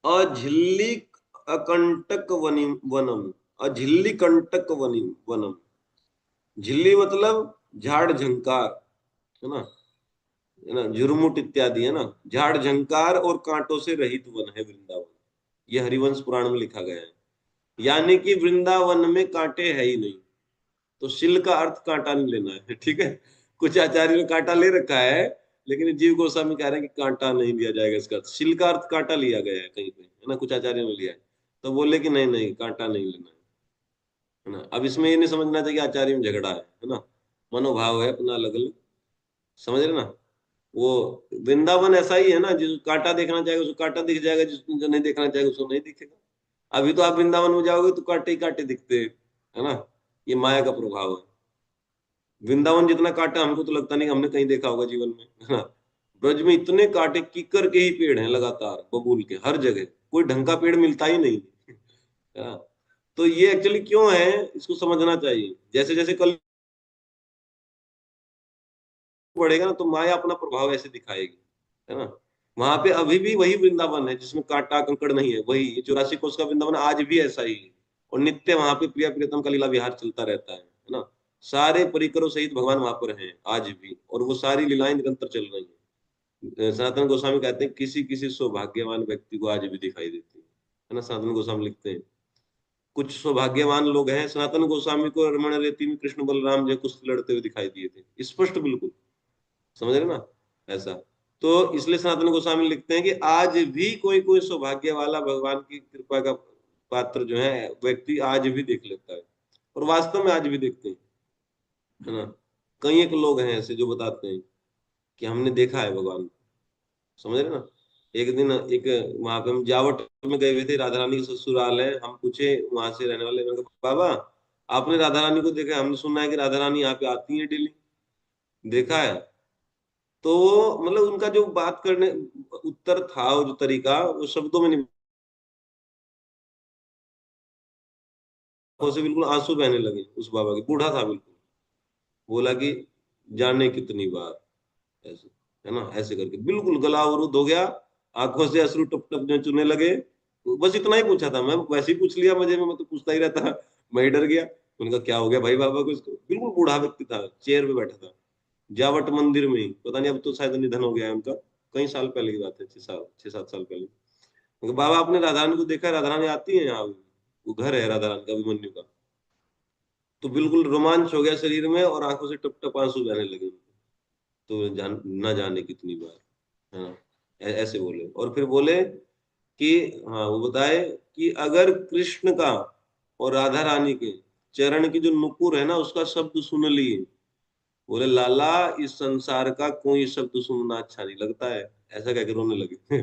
अझिल्ली अकंटक वनम, अझिल्ली कंटक वनम। झिल्ली मतलब झाड़ झंकार, है ना, है ना, झुरमुट इत्यादि, है ना। झाड़ झंकार और कांटों से रहित वन है वृंदावन। ये हरिवंश पुराण में लिखा गया है। यानी कि वृंदावन में कांटे है ही नहीं। तो शिल का अर्थ कांटा नहीं लेना है, ठीक है। कुछ आचार्यों ने कांटा ले रखा है, लेकिन जीव गोस्वामी कह रहे हैं कि कांटा नहीं लिया जाएगा इसका अर्थ। शिल का अर्थ कांटा लिया गया है कहीं पे, है ना, कुछ आचार्यों ने लिया है। तो बोले कि नहीं नहीं, कांटा नहीं लेना है ना। अब इसमें ये नहीं समझना चाहिए कि आचार्य में झगड़ा है ना। मनोभाव है अपना अलग अलग, समझ रहे ना। वो वृंदावन ऐसा ही है ना, जिस कांटा देखना चाहेगा उसको कांटा दिख जाएगा, जिसको जो नहीं देखना चाहेगा उसको नहीं दिखेगा। अभी तो आप वृंदावन में जाओगे तो कांटे ही कांटे दिखते हैं, है ना। ये माया का प्रभाव है। वृंदावन जितना कांटा हमको तो लगता नहीं कि हमने कहीं देखा होगा जीवन में, है ना। ब्रज में इतने कांटे, कीकर के ही पेड़ हैं लगातार, बबूल के हर जगह, कोई ढंग का पेड़ मिलता ही नहीं, है ना। तो ये एक्चुअली क्यों है, इसको समझना चाहिए। जैसे जैसे कल बढ़ेगा ना, तो माया अपना प्रभाव ऐसे दिखाएगी, है ना। वहां पे अभी भी वही वृंदावन है जिसमें कांटा कंकड़ नहीं है, वही 84 कोस का वृंदावन आज भी ऐसा ही है। और नित्य वहां पे प्रिया प्रियतम का लीला विहार चलता रहता है ना। सारे परिकरों सहित भगवान वहां पर हैं आज भी, और वो सारी लीलाएं निरंतर चल रही हैं। सनातन गोस्वामी कहते हैं किसी किसी सौभाग्यवान व्यक्ति को आज भी दिखाई देती है ना। सनातन गोस्वामी लिखते हैं कुछ सौभाग्यवान लोग हैं, सनातन गोस्वामी को रमण रेती में कृष्ण बलराम जो कुछ लड़ते हुए दिखाई दिए थे, स्पष्ट बिल्कुल, समझ रहे ना, ऐसा। तो इसलिए सनातन गोस्वामी लिखते हैं कि आज भी कोई कोई सौभाग्य वाला भगवान की कृपा का पात्र जो है व्यक्ति आज भी देख लेता है, और वास्तव में आज भी देखते हैं, है ना। कई एक लोग हैं ऐसे जो बताते हैं कि हमने देखा है भगवान को, समझ रहे ना। एक दिन एक वहां पे हम जावट में गए हुए थे, राधा रानी का ससुराल है। हम पूछे वहां से रहने वाले, मैंने कहा बाबा आपने राधा रानी को देखा है? हमने सुना है कि राधा रानी यहाँ पे आती है डेली, देखा है? तो मतलब उनका जो बात करने उत्तर था, वो जो तरीका, वो शब्दों में नहीं, आंखों से बिल्कुल आंसू बहने लगे उस बाबा के। बूढ़ा था बिल्कुल। बोला कि जाने कितनी बार, ऐसे, है ना, ऐसे करके बिल्कुल गला अवरुद्ध हो गया, आंखों से अश्रु टप टप जो चुने लगे। बस इतना ही पूछा था, मैं वैसे ही पूछ लिया मजे में, मैं तो पूछता ही रहता, मैं ही डर गया। उनका क्या हो गया भाई बाबा को, इसको। बिल्कुल बूढ़ा व्यक्ति था, चेयर पे बैठा था, जावट मंदिर में ही, पता नहीं अब तो शायद निधन हो गया है उनका। कई साल पहले की बात है, 6-7 साल पहले। तो बाबा आपने राधा रानी को देखा है? राधा रानी आती है यहाँ? वो घर है राधा रानी का, अभिमन्यु का। तो बिल्कुल रोमांच हो गया शरीर में और आंखों से टप टप आंसू बहने लगे उनको। तो ना जाने कितनी बार, है ना, ऐसे बोले। और फिर बोले कि हाँ, वो बताए कि अगर कृष्ण का और राधा रानी के चरण की जो नुपुर है ना, उसका शब्द सुन लिए, बोले लाला इस संसार का कोई शब्द सुनना अच्छा नहीं लगता है। ऐसा कहकर रोने लगे।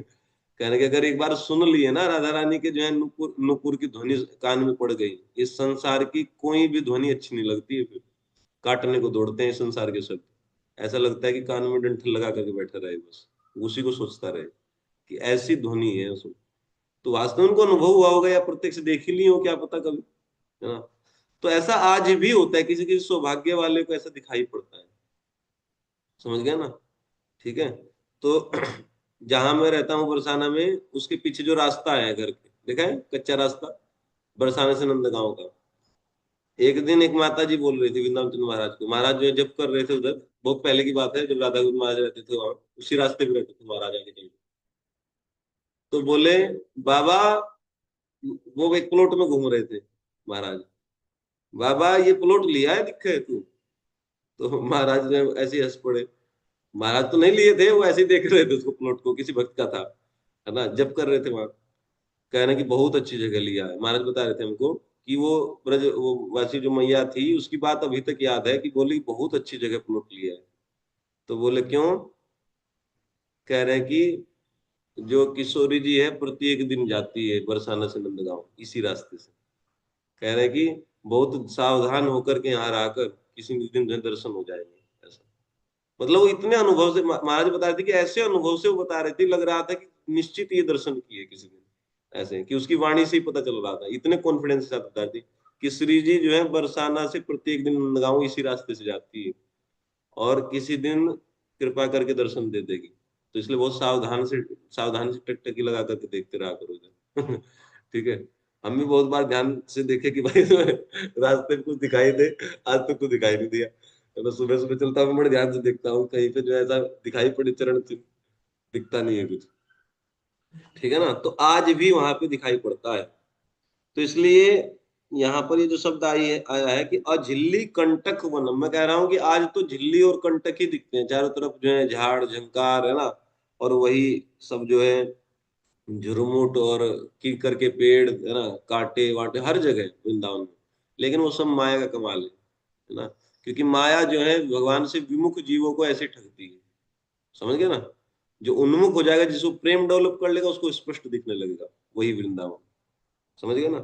कहने के अगर एक बार सुन लिए ना राधा रानी के जो है नुपुर नुपुर की ध्वनि कान में पड़ गई, इस संसार की कोई भी ध्वनि अच्छी नहीं लगती है। फिर काटने को दौड़ते हैं इस संसार के शब्द। ऐसा लगता है कि कान में डंठल लगा करके बैठा रहे, बस उसी को सोचता रहे कि ऐसी ध्वनि है उसमें। तो वास्तव में उनको अनुभव हुआ होगा या प्रत्यक्ष देख ही नहीं हो, क्या पता कभी, है ना। तो ऐसा आज भी होता है, किसी किसी सौभाग्य वाले को ऐसा दिखाई पड़ता है। समझ गया ना। ठीक है। तो जहां मैं रहता हूँ बरसाना में, उसके पीछे जो रास्ता है घर के, देखा है कच्चा रास्ता, बरसाने से नंदगांव का। एक दिन एक माता जी बोल रही थी वृंदावन चंद्र महाराज को, महाराज जो है जब कर रहे थे उधर, बहुत पहले की बात है, जब राधा गुरु महाराज रहते थे वहां, उसी रास्ते पे रहते थे महाराज आगे चल। तो बोले बाबा, वो एक प्लॉट में घूम रहे थे महाराज, बाबा ये प्लॉट लिया है दिखे तू? तो महाराज ने ऐसे ही हंस पड़े। महाराज तो नहीं लिए थे, वो ऐसे ही देख रहे थे उसको, प्लॉट को, किसी भक्त का था, है ना, जब कर रहे थे वहां। कहने की बहुत अच्छी जगह लिया है। महाराज बता रहे थे हमको कि वो ब्रज वो वासी जो मैया थी, उसकी बात अभी तक याद है कि बोली बहुत अच्छी जगह प्लॉट लिया है। तो बोले क्यों? कह रहे हैं कि जो किशोरी जी है प्रत्येक दिन जाती है बरसाना से नंदगांव इसी रास्ते से। कह रहे हैं कि बहुत सावधान होकर के यहाँ रहकर किसी भी दिन जो दर्शन हो जाएंगे, ऐसा। मतलब वो इतने अनुभव से महाराज बता रहे थे कि ऐसे अनुभव से वो बता रहे थे, लग रहा था कि निश्चित ये दर्शन किए किसी दिन, ऐसे कि उसकी वाणी से ही पता चल रहा था, इतने कॉन्फिडेंस के साथ बता रही थी कि श्री जी जो है बरसाना से प्रत्येक दिन नंदगांव इसी रास्ते से जाती है और किसी दिन कृपा करके दर्शन दे देगी। तो इसलिए बहुत सावधानी से टकटकी लगा करके देखते रहा करो इधर। ठीक है। हम भी बहुत बार ध्यान से देखे कि भाई रास्ते में कुछ दिखाई दे, आज तक तो दिखाई नहीं दिया। तो मैं सुबह सुबह चलता हूँ, बड़े ध्यान से देखता हूँ कहीं पे जो ऐसा दिखाई पड़े चरण चिन्ह, दिखता नहीं है कुछ। ठीक है ना। तो आज भी वहां पे दिखाई पड़ता है। तो इसलिए यहाँ पर ये जो शब्द आया है कि अझिल्ली कंटक वनम, मैं कह रहा हूँ कि आज तो झिल्ली और कंटक ही दिखते हैं चारों तरफ, जो है झाड़ झंकार, है ना, और वही सब जो है झुरमुट और कीकर के पेड़, है ना, कांटे वाटे हर जगह वृंदावन में। लेकिन वो सब माया का कमाल है ना। क्योंकि माया जो है भगवान से विमुख जीवों को ऐसे ठगती है। समझ गए ना। जो उन्मुख हो जाएगा, जिसको प्रेम डेवलप कर लेगा, उसको स्पष्ट दिखने लगेगा वही वृंदावन। समझ गए ना।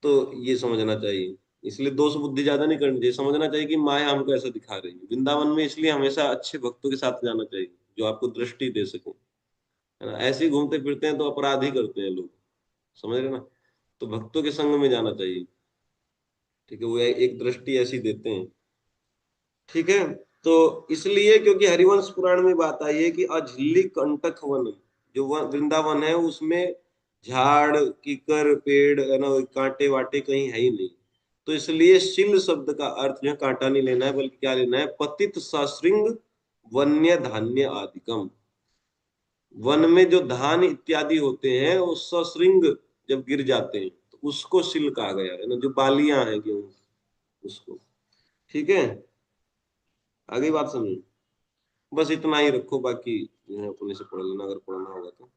तो ये समझना चाहिए। इसलिए दोष बुद्धि ज्यादा नहीं करनी चाहिए, समझना चाहिए कि माया हमको ऐसा दिखा रही है वृंदावन में, इसलिए हमेशा अच्छे भक्तों के साथ जाना चाहिए जो आपको दृष्टि दे सके, है ना। ऐसे ही घूमते फिरते हैं तो अपराध ही करते हैं लोग। समझ रहे ना। तो भक्तों के संग में जाना चाहिए। ठीक है। वो एक दृष्टि ऐसी देते हैं। ठीक है। तो इसलिए क्योंकि हरिवंश पुराण में बात आई है कि अझिल्ली कंटक वन, जो वृंदावन है उसमें झाड़ कीकर पेड़, है ना, कांटे वाटे कहीं है ही नहीं। तो इसलिए शिल शब्द का अर्थ जो है कांटा नहीं लेना है, बल्कि क्या लेना है, पतित सशृंग वन्य धान्य आदिकम। वन में जो धान इत्यादि होते हैं वो सशृंग जब गिर जाते हैं तो उसको शिल कहा गया, है ना, जो बालियां हैं गेहूं, उसको। ठीक है। आगे बात समझ। बस इतना ही रखो, बाकी जो है अपने से पढ़ लेना अगर पढ़ना होगा तो।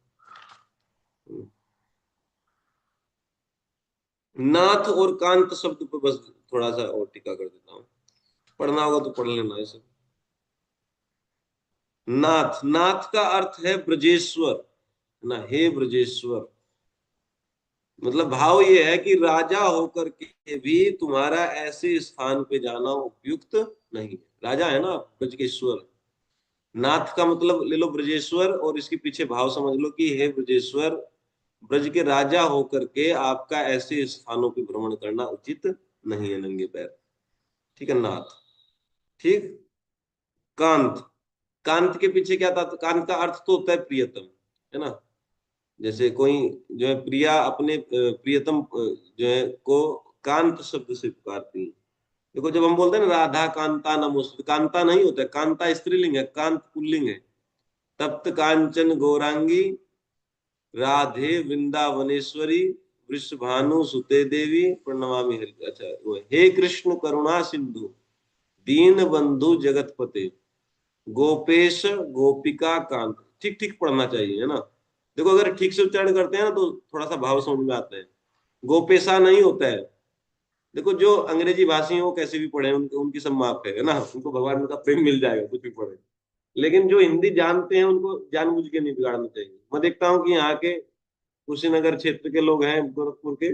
नाथ और कांत शब्द पे बस थोड़ा सा और टिका कर देता हूँ, पढ़ना होगा तो पढ़ लेना इसे। नाथ, नाथ का अर्थ है ब्रजेश्वर, है ना, हे ब्रजेश्वर। मतलब भाव ये है कि राजा होकर के भी तुम्हारा ऐसे स्थान पे जाना उपयुक्त नहीं है। राजा है ना ब्रज के ईश्वर। नाथ का मतलब ले लो ब्रजेश्वर, और इसके पीछे भाव समझ लो कि हे ब्रजेश्वर, ब्रज के राजा होकर के आपका ऐसे स्थानों पे भ्रमण करना उचित नहीं है नंगे पैर। ठीक है, नाथ। ठीक। कांत, कांत के पीछे क्या था? तो कांत का अर्थ तो होता है प्रियतम, है ना। जैसे कोई जो है प्रिया अपने प्रियतम जो है को कांत शब्द से पुकारती है। देखो जब हम बोलते हैं ना राधा कांता नमोस्तुते, कांता नहीं होता है, कांता स्त्रीलिंग है, कांत पुल्लिंग है। तप्त कांचन गौरांगी राधे वृंदावनेश्वरी वृषभानु सुते देवी प्रणमामि हरि। अच्छा वो हे कृष्ण करुणा सिंधु दीन बंधु जगतपते गोपेश गोपिका कांत। ठीक ठीक पढ़ना चाहिए है ना। देखो अगर ठीक से उच्चारण करते हैं ना तो थोड़ा सा भाव समझ में आता है। गोपेशा नहीं होता है। देखो जो अंग्रेजी भाषी हैं वो कैसे भी पढ़े उनकी सब माफ है ना, उनको भगवान का प्रेम मिल जाएगा कुछ भी पढ़े। लेकिन जो हिंदी जानते हैं उनको जानबूझ के नहीं बिगाड़ना चाहिए। मैं देखता हूँ कि यहाँ के कुशीनगर क्षेत्र के लोग हैं, गोरखपुर के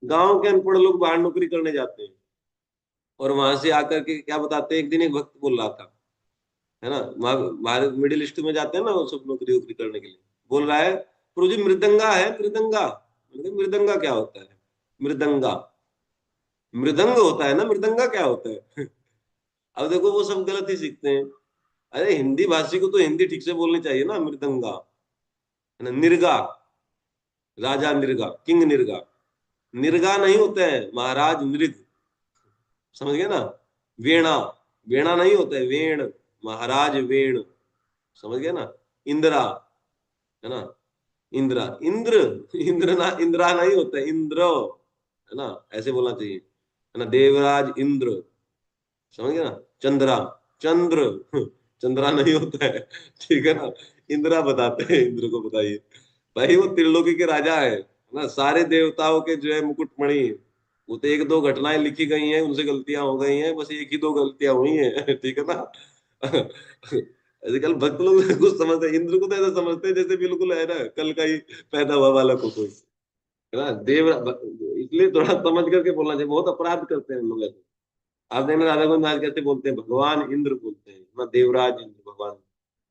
गांव के अनपढ़ लोग बाहर नौकरी करने जाते हैं और वहां से आकर के क्या बताते हैं। एक दिन एक भक्त बोल रहा था, है ना, वहां बाहर मिडिल ईस्ट में जाते हैं ना वो सब नौकरी वोकरी करने के लिए। बोल रहा है प्रभु जी मृदंगा है मृदंगा। मैंने कहा, मृदंगा क्या होता है? मृदंगा मृदंग होता है ना, मृदंगा क्या होता है? अब देखो वो सब गलत ही सीखते हैं। अरे हिंदी भाषी को तो हिंदी ठीक से बोलनी चाहिए ना। मृदंगा है ना, निर्गा, राजा निर्गा, किंग निर्गा। निर्गा नहीं होता है महाराज नृग, समझ गए ना। वेणा, वेणा नहीं होता है वेण, महाराज वेण, समझ गए ना। इंदिरा, है ना, इंद्रा, इंद्र, इंद्र ना, इंद्रा नहीं होता है इंद्र, है ना, ऐसे बोलना चाहिए, है ना। देवराज इंद्र, समझ गए ना। चंद्रा, चंद्र, चंद्रा नहीं होता है, ठीक है ना। इंद्रा बताते हैं, इंद्र को बताइए। भाई वो त्रिलोकी के राजा है ना, सारे देवताओं के जो है मुकुटमणि। वो तो एक दो घटनाएं लिखी गई हैं उनसे गलतियां हो गई हैं, बस एक ही दो गलतियां हुई हैं ठीक है ना। आजकल भक्त लोग कुछ समझते हैं, इंद्र को तो ऐसा समझते हैं जैसे बिल्कुल है ना कल का ही पैदा हुआ बालक को कोई, है ना। देव, इसलिए थोड़ा समझ करके बोलना चाहिए, बहुत अपराध करते हैं लोग ऐसे। आप देखना राधा गोविंद महाराज कैसे बोलते हैं, भगवान इंद्र बोलते हैं ना, देवराज इंद्र भगवान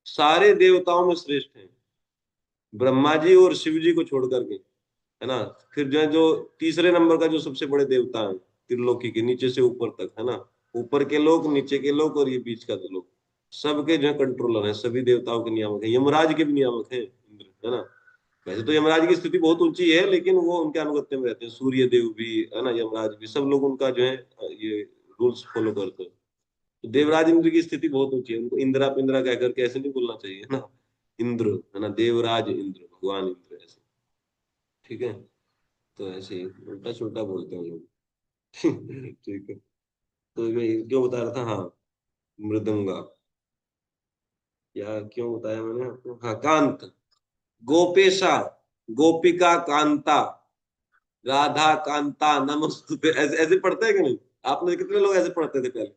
सारे देवताओं में श्रेष्ठ हैं, ब्रह्मा जी और शिव जी को छोड़ करके, है ना। फिर जो है जो तीसरे नंबर का जो सबसे बड़े देवता है त्रिलोकी के, नीचे से ऊपर तक, है ना। ऊपर के लोग, नीचे के लोग और ये बीच का जो लोग, सबके जो है कंट्रोलर है, सभी देवताओं के नियामक है। यमराज के भी नियामक है इंद्र, है ना। वैसे तो यमराज की स्थिति बहुत ऊंची है लेकिन वो उनके अनुगत्य में रहते हैं, सूर्य देव भी, है ना, यमराज भी, सब लोग उनका जो है ये रूल्स फॉलो करते हैं। तो देवराज इंद्र की स्थिति बहुत ऊंची है, उनको इंदिरा पिंद्रा कह करके ऐसे नहीं बोलना चाहिए, है ना। इंद्र, है ना, देवराज इंद्र, भगवान इंद्र ऐसे, ठीक है। तो ऐसे ही उल्टा सुल्टा बोलते हैं लोग ठीक है। तो मैं क्यों बता रहा था, हाँ, मृदंगा, या क्यों बताया मैंने आपको, हाँ, कांत, गोपेशा, गोपिका कांता, राधा कांता नमस्तुते, ऐसे ऐसे पढ़ते हैं कि नहीं? आपने कितने लोग ऐसे पढ़ते थे पहले,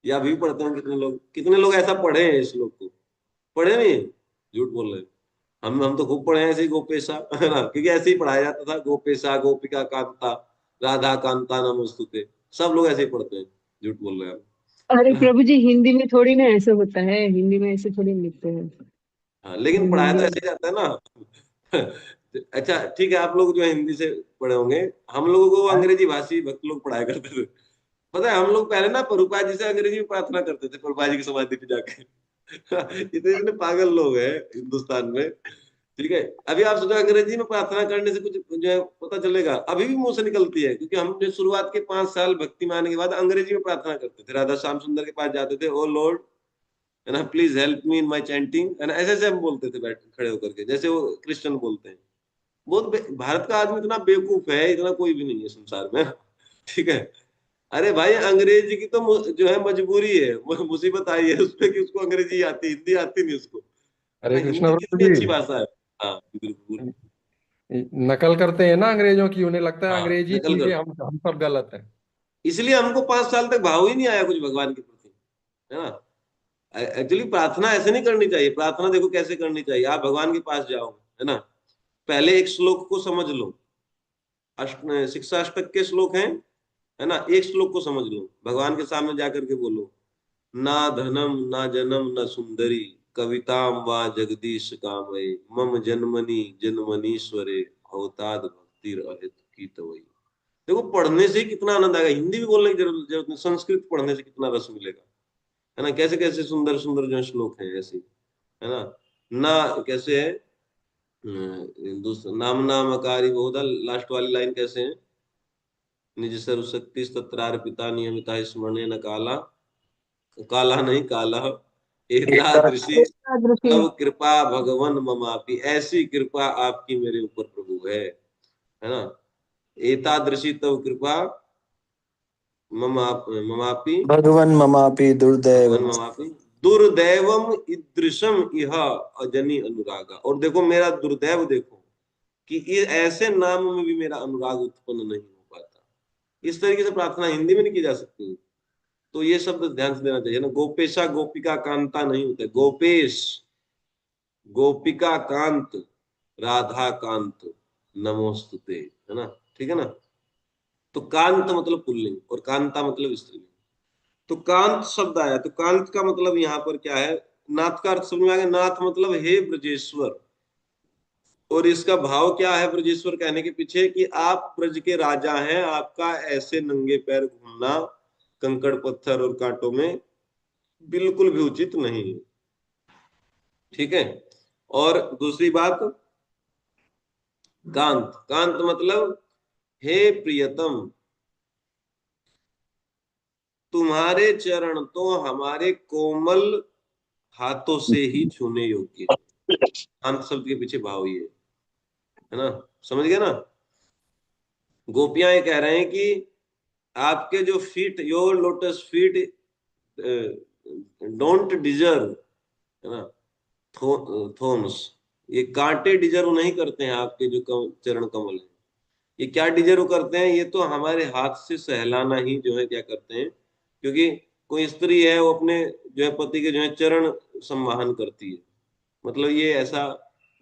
या अभी भी पढ़ते हैं? कितने लोग, कितने लोग ऐसा पढ़े हैं इस श्लोक को? पढ़े नहीं है? झूठ बोल रहे हैं। हम तो खूब पढ़े हैं ऐसे ही गोपेशा, है ना, क्योंकि ऐसे ही पढ़ाया जाता था, गोपेशा गोपिका कांता राधा कांता नमस्तुते, सब लोग ऐसे ही पढ़ते हैं। झूठ बोल रहे हैं आप, अरे है ना। प्रभु जी, हिंदी में थोड़ी ना ऐसे होता है, हिंदी में ऐसे थोड़ी लिखते हैं। हाँ, लेकिन जो पढ़ाया हिंदी तो वाले। ऐसे ही जाता है ना अच्छा ठीक है, आप लोग जो है हिंदी से पढ़े होंगे, हम लोगों को वो अंग्रेजी भाषी भक्त लोग पढ़ाया करते थे। पता है हम लोग पहले ना प्रभुपाद जी से अंग्रेजी में प्रार्थना करते थे, प्रभुपाद जी की समाधि पे जाके इतने इतने पागल लोग हैं हिंदुस्तान में, ठीक है। अभी आप सोचो अंग्रेजी में प्रार्थना करने से कुछ जो है पता चलेगा? अभी भी मुंह से निकलती है, क्योंकि हम जो शुरुआत के 5 साल भक्ति में आने के बाद अंग्रेजी में प्रार्थना करते थे, राधा श्याम सुंदर के पास जाते थे, ओ लॉर्ड, है ना, please help me in my chanting, है ना, ऐसे ऐसे हम बोलते थे बैठ खड़े होकर के, जैसे वो क्रिश्चियन बोलते हैं। भारत का आदमी इतना बेवकूफ है, इतना कोई भी नहीं है संसार में ठीक है। अरे भाई अंग्रेजी की तो जो है मजबूरी है, वो मुसीबत आई है उस पे कि उसको अंग्रेजी आती, हिंदी आती नहीं उसको, है ना। हरे कृष्णा हिंदी प्रभु कितनी जी। अच्छी भाषा है। हाँ बिल्कुल। नकल करते हैं ना अंग्रेजों की, उन्हें लगता है हाँ अंग्रेजी नकल ठीक है, करते, हम सब गलत है। इसलिए हमको 5 साल तक भाव ही नहीं आया कुछ भगवान के प्रति, है ना। एक्चुअली प्रार्थना ऐसे नहीं करनी चाहिए। प्रार्थना देखो कैसे करनी चाहिए, आप भगवान के पास जाओ, है ना, पहले एक श्लोक को समझ लो, अष्ट शिक्षा अष्टक के श्लोक हैं, है ना, एक श्लोक को समझ लो, भगवान के सामने जाकर के बोलो, ना धनम ना जनम न सुंदरी कविताम वा जगदीश कामये मम जन्मनि जन्मनीश्वरे भवताद भक्तिर अहित की तवई। देखो पढ़ने से कितना आनंद आएगा, हिंदी भी बोलने की जरूरत नहीं, संस्कृत पढ़ने से कितना रस मिलेगा, है ना। कैसे कैसे सुंदर सुंदर जो श्लोक है ऐसे, है ना। ना कैसे है, नाम नामकारी बहुधा, लास्ट वाली लाइन कैसे है, निज सर्वशक्ति तत्रार्पिता नियमिता स्मरणे न काला, काला नहीं काला एतादृशी एतादृशी तव कृपा भगवन ममापि, ऐसी कृपा आपकी मेरे ऊपर प्रभु है ना। एतादृशी तव कृपा ममापि भगवन ममापि दुर्दैव। भगवन ममापि दुर्दैवम ईदृशम इह अजनी अनुरागा। और देखो मेरा दुर्दैव देखो कि ये ऐसे नाम में भी मेरा अनुराग उत्पन्न नहीं हो पाता। इस तरीके से प्रार्थना हिंदी में नहीं की जा सकती। तो ये शब्द ध्यान से देना चाहिए ना। गोपेशा गोपिका कांता नहीं होता, गोपेश गोपिका कांत राधा कांत नमोस्तुते, है ना। ठीक है ना। तो कांत मतलब पुल्लिंग और कांता मतलब स्त्रीलिंग। तो कांत शब्द आया, तो कांत का मतलब यहाँ पर क्या है, नाथ का अर्थ समझ में आ गया। नाथ मतलब हे ब्रजेश्वर। और इसका भाव क्या है ब्रजेश्वर कहने के पीछे, कि आप ब्रज के राजा हैं, आपका ऐसे नंगे पैर घूमना कंकड़ पत्थर और कांटों में बिल्कुल भी उचित नहीं है। ठीक है। और दूसरी बात, कांत, कांत मतलब हे प्रियतम, तुम्हारे चरण तो हमारे कोमल हाथों से ही छूने योग्य है। कांत शब्द के पीछे भाव ये है ना। समझ गए ना। गोपियां ये कह रहे हैं कि आपके जो feet, your lotus feet don't deserve, है ना, थॉर्न्स, ये कांटे डिजर्व नहीं करते हैं आपके जो चरण कमल है। ये क्या डिजर्व करते हैं, ये तो हमारे हाथ से सहलाना ही जो है क्या करते हैं। क्योंकि कोई स्त्री है वो अपने जो है पति के जो है चरण संवाहन करती है। मतलब ये ऐसा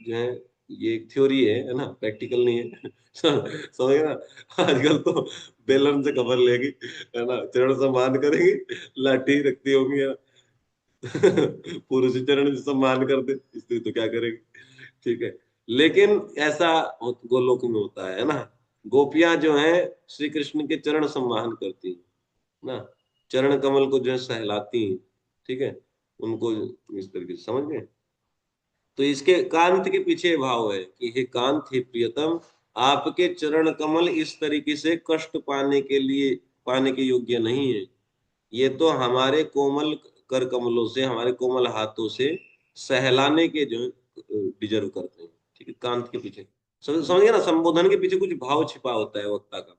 जो है, ये एक थ्योरी है ना, प्रैक्टिकल नहीं है। समझ गए ना। आजकल तो बेलन से खबर लेगी, है ना, चरण सम्मान करेंगी, लाठी रखती होंगी, है ना। पुरुष चरण सम्मान करते, स्त्री तो क्या करेगी। ठीक है। लेकिन ऐसा गोलोक में होता है ना। गोपियां जो है श्री कृष्ण के चरण सम्मान करती हैं ना, चरण कमल को जो है सहलाती हैं। ठीक है। उनको इस तरीके से समझ गए। तो इसके कांत के पीछे भाव है कि हे कांत, हे प्रियतम, आपके चरण कमल इस तरीके से कष्ट पाने के लिए, पाने के योग्य नहीं है। ये तो हमारे कोमल कर कमलों से, हमारे कोमल हाथों से सहलाने के जो डिजर्व करते हैं। ठीक है। कांत के पीछे समझ गए ना, संबोधन के पीछे कुछ भाव छिपा होता है वक्ता का।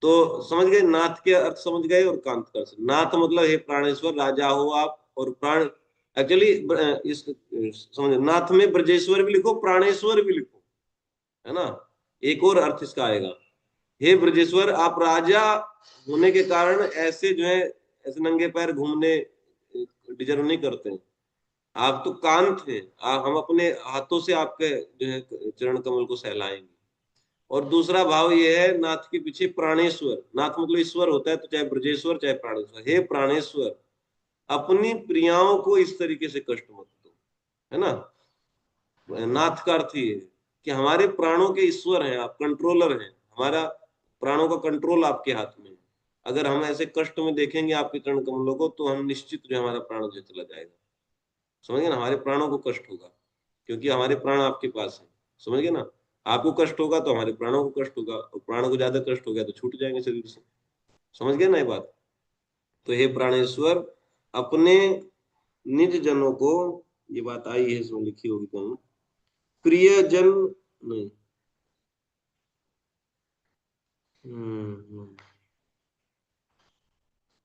तो समझ गए, नाथ के अर्थ समझ गए और कांत का अर्थ। नाथ मतलब हे प्राणेश्वर, राजा हो आप, और प्राण एक्चुअली इस समझ, नाथ में ब्रजेश्वर भी लिखो, प्राणेश्वर भी लिखो, है ना। एक और अर्थ इसका आएगा, हे ब्रजेश्वर, आप राजा होने के कारण ऐसे जो है ऐसे नंगे पैर घूमने डिजर्व नहीं करते हैं। आप तो कांत हैं, हम अपने हाथों से आपके जो है चरण कमल को सहलाएंगे। और दूसरा भाव ये है नाथ के पीछे, प्राणेश्वर, नाथ मतलब ईश्वर होता है, तो चाहे ब्रजेश्वर चाहे प्राणेश्वर, हे प्राणेश्वर, अपनी प्रियाओं को इस तरीके से कष्ट मत दो, है ना। नाथ का अर्थ ये है कि हमारे प्राणों के ईश्वर हैं आप, कंट्रोलर हैं, हमारा प्राणों का कंट्रोल आपके हाथ में है। अगर हम ऐसे कष्ट में देखेंगे आपके चरण कमलों को, तो हम निश्चित जो हमारा प्राण जो चला जाएगा। समझ गए ना, हमारे प्राणों को कष्ट होगा, क्योंकि हमारे प्राण आपके पास है। समझ गए ना। आपको कष्ट होगा तो हमारे प्राणों को कष्ट होगा, और प्राणों को ज्यादा कष्ट हो गया तो छूट जाएंगे शरीर से। समझ गए ना ये बात। तो हे प्राणेश्वर, अपने निज जनों को, ये बात आई है इसमें लिखी होगी कहीं, प्रियजन नहीं,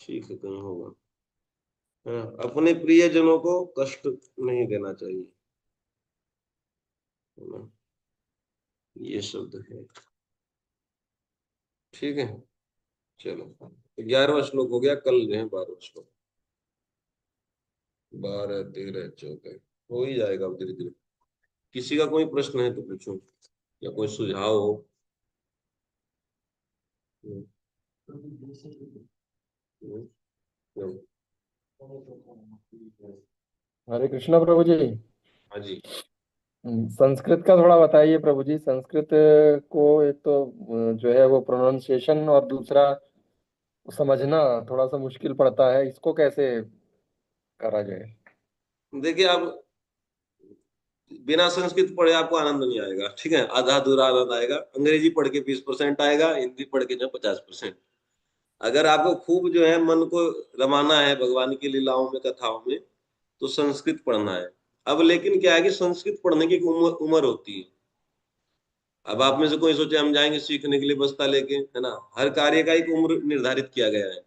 ठीक है कहीं होगा। हाँ, अपने प्रियजनों को कष्ट नहीं देना चाहिए, है ना? ये शब्द है। ठीक है। चलो, 11वां श्लोक हो गया, कल जो है 12वां श्लोक। 12, 13, 14 हो ही जाएगा अब धीरे धीरे। किसी का कोई प्रश्न है तो पूछो, या कोई सुझाव हो। हम्म, हम्म, हम्म। हरे कृष्णा प्रभु जी। हाँ जी। संस्कृत का थोड़ा बताइए प्रभु जी। संस्कृत को एक तो जो है वो प्रोनाउंसिएशन, और दूसरा समझना थोड़ा सा मुश्किल पड़ता है, इसको कैसे करा जाए। देखिए, आप बिना संस्कृत पढ़े आपको आनंद नहीं आएगा। ठीक है। आधा अधूरा आनंद आएगा। अंग्रेजी पढ़ के 20% आएगा, हिंदी पढ़ के जो 50%। अगर आपको खूब जो है मन को रमाना है भगवान की लीलाओं में, कथाओं में, तो संस्कृत पढ़ना है। अब लेकिन क्या है कि संस्कृत पढ़ने की एक उम्र होती है। अब आप में से कोई सोचे हम जाएंगे सीखने के लिए बस्ता लेके, है ना, हर कार्य का एक उम्र निर्धारित किया गया है।